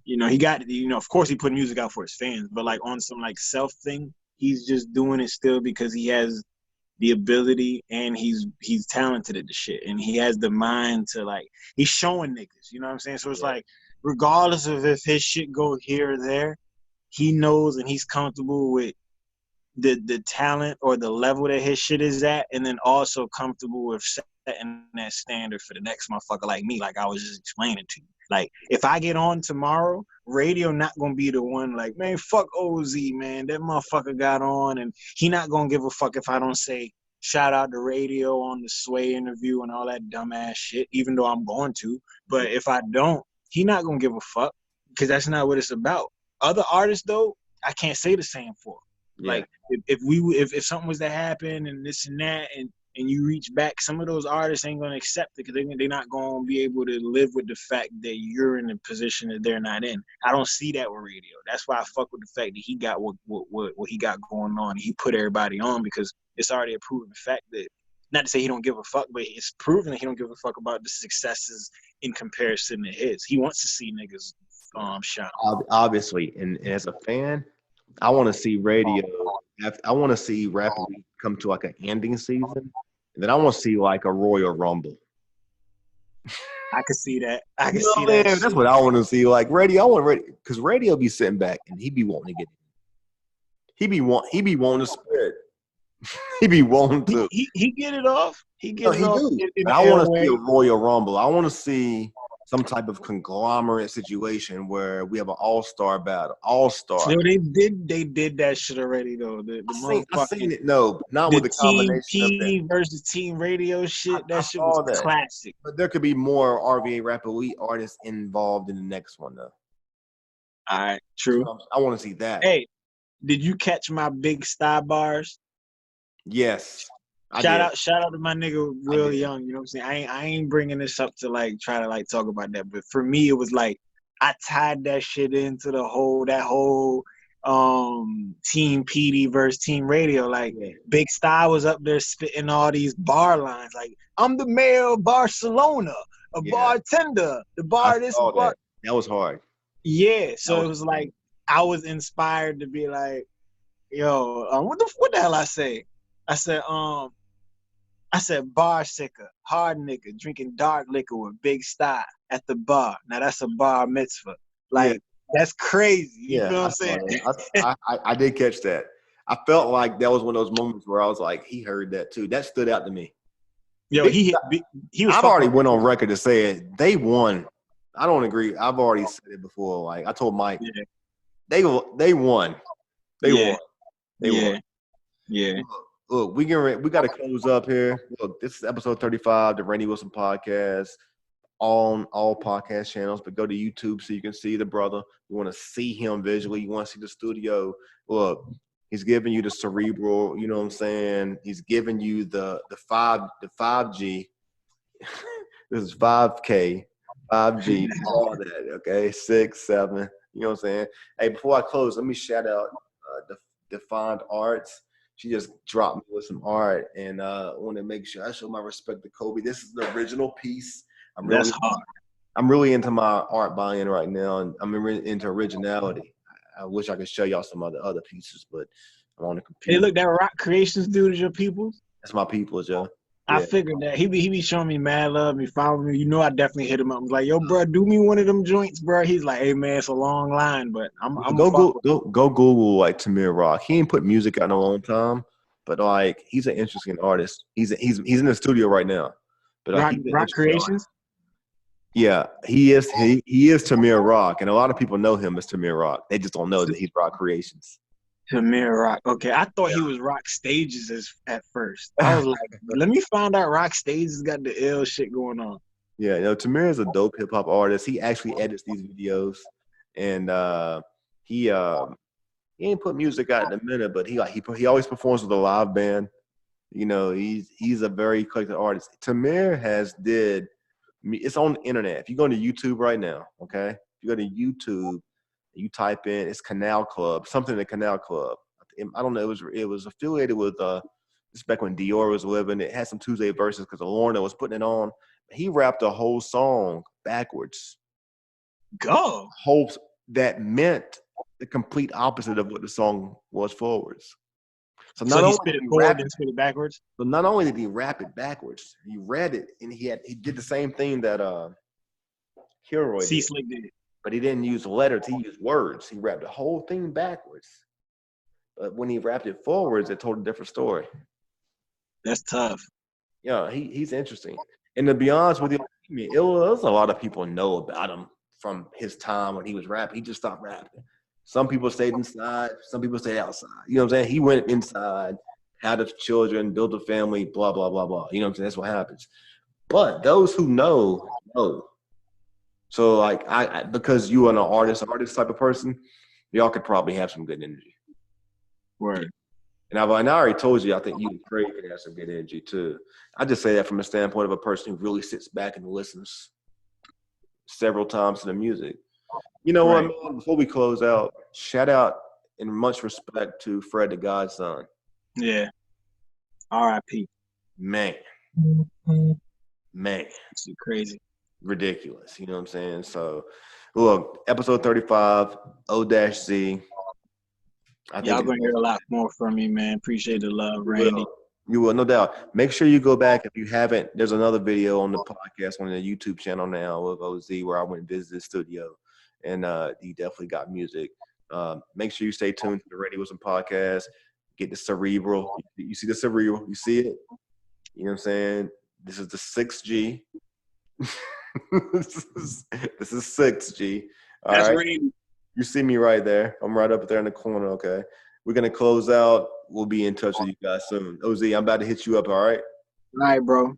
he got, of course he put music out for his fans, but like on some like self thing, he's just doing it still because he has the ability and he's talented at the shit and he has the mind to like, he's showing niggas, you know what I'm saying? So it's like, regardless of if his shit go here or there, he knows and he's comfortable with the talent or the level that his shit is at, and then also comfortable with setting that standard for the next motherfucker like me, like I was just explaining to you. Like, if I get on tomorrow, radio not gonna be the one like, man, fuck OZ, man. That motherfucker got on, and he not gonna give a fuck if I don't say shout out to radio on the Sway interview and all that dumbass shit, even though I'm going to. But if I don't, he not gonna give a fuck because that's not what it's about. Other artists, though, I can't say the same for. Yeah. Like if something was to happen and this and that and you reach back, some of those artists ain't gonna accept it because they're not gonna be able to live with the fact that you're in a position that they're not in. I don't see that with radio. That's why I fuck with the fact that he got what he got going on. He put everybody on because it's already a proven fact that, not to say he don't give a fuck, but it's proven that he don't give a fuck about the successes in comparison to his. He wants to see niggas shine. Obviously, and as a fan, I want to see radio. I want to see Rap Elite come to like an ending season, and then I want to see like a Royal Rumble. I can see that. I can see that. That's what I want to see. Like radio, I want radio because radio be sitting back and he be wanting to get. He be wanting to spread. He be wanting to. He get it off. He get it off. I want to see a Royal Rumble. I want to see some type of conglomerate situation where we have an all-star battle. All-star. So they did that shit already though. The I seen motherfucking it. No, not the with the team combination of that. P versus team radio shit. I That shit was saw that. classic. But there could be more RVA Rap Elite artists involved in the next one, though. All right, true. I want to see that. Hey, did you catch my big star bars? Yes, Shout out to my nigga Real did. Young. You know what I'm saying? I ain't bringing this up to like try to like talk about that, but for me it was like I tied that shit into that whole Team PD versus Team Radio. Like Big Star was up there spitting all these bar lines. Like I'm the mayor of Barcelona, a bartender, the bar this bar. That was hard. Yeah, so it was like I was inspired to be like, yo, what the hell I say? I said bar sicker, hard nigga, drinking dark liquor with Big Sty at the bar. Now that's a bar mitzvah. Like that's crazy. You feel what I'm saying? I did catch that. I felt like that was one of those moments where I was like, he heard that too. That stood out to me. Yo, he was. I've already went on record to say it. They won. I don't agree. I've already said it before. Like I told Mike, they won. They won. They won. Yeah. Look, we got to close up here. Look, this is episode 35, the Randy Wilson podcast, on all podcast channels. But go to YouTube so you can see the brother. You want to see him visually. You want to see the studio. Look, he's giving you the cerebral. You know what I'm saying? He's giving you the 5G. This is 5K, 5G, all that. Okay, 6, 7. You know what I'm saying? Hey, before I close, let me shout out the Defined Arts. She just dropped me with some art, and I want to make sure I show my respect to Kobe. This is the original piece. That's hard. I'm really into my art buying right now, and I'm into originality. I wish I could show y'all some other pieces, but I'm on the computer. Hey, look, that Rock Creations dude is your people? That's my people, Joe. I figured that he be showing me mad love, me following me. You know, I definitely hit him up. I was like, "Yo, bro, do me one of them joints, bro." He's like, "Hey, man, it's a long line, but I'm go Google like Tamir Rock. He ain't put music out in a long time, but like he's an interesting artist. He's in the studio right now. But like, Rock Creations. Yeah, he is Tamir Rock, and a lot of people know him as Tamir Rock. They just don't know that he's Rock Creations. Tamir Rock. Okay, I thought he was Rock Stages at first. I was like, let me find out Rock Stages got the ill shit going on. Yeah, Tamir is a dope hip hop artist. He actually edits these videos, and he ain't put music out in a minute, but he always performs with a live band. You know, he's a very eclectic artist. Tamir it's on the internet. If you go to YouTube right now, okay, if you go to YouTube. You type in it's Canal Club, something in the Canal Club. I don't know. It was affiliated with this back when Dior was living. It had some Tuesday verses because Lorna was putting it on. He rapped a whole song backwards. That meant the complete opposite of what the song was forwards. So he spit it forward and spit it backwards. So not only did he rap it backwards, he read it and he did the same thing that Kilroy did. C-Slick did. But he didn't use letters, he used words. He rapped the whole thing backwards. But when he rapped it forwards, it told a different story. That's tough. Yeah, he's interesting. And to be honest with you, there's a lot of people know about him from his time when he was rapping. He just stopped rapping. Some people stayed inside, some people stayed outside. You know what I'm saying? He went inside, had his children, built a family, blah, blah, blah, blah. You know what I'm saying? That's what happens. But those who know. So like because you are an artist type of person, y'all could probably have some good energy. Word. And I already told you, I think you and Craig could have some good energy too. I just say that from a standpoint of a person who really sits back and listens several times to the music. You know what, man? Before we close out, shout out and much respect to Fred the Godson. Yeah. R.I.P. Man. It's crazy. Ridiculous. You know what I'm saying? So, look, episode 35, O-Z. Y'all going to hear a lot more from me, man. Appreciate the love, Randy. You will, no doubt. Make sure you go back. If you haven't, there's another video on the podcast on the YouTube channel now of OZ where I went and visited the studio. And he definitely got music. Make sure you stay tuned to the Randy Wilson podcast. Get the cerebral. You see the cerebral. You see it? You know what I'm saying? This is the 6G. this is 6, G. All That's right. Randy. You see me right there. I'm right up there in the corner, okay? We're going to close out. We'll be in touch with you guys soon. OZ, I'm about to hit you up, all right? All right, bro.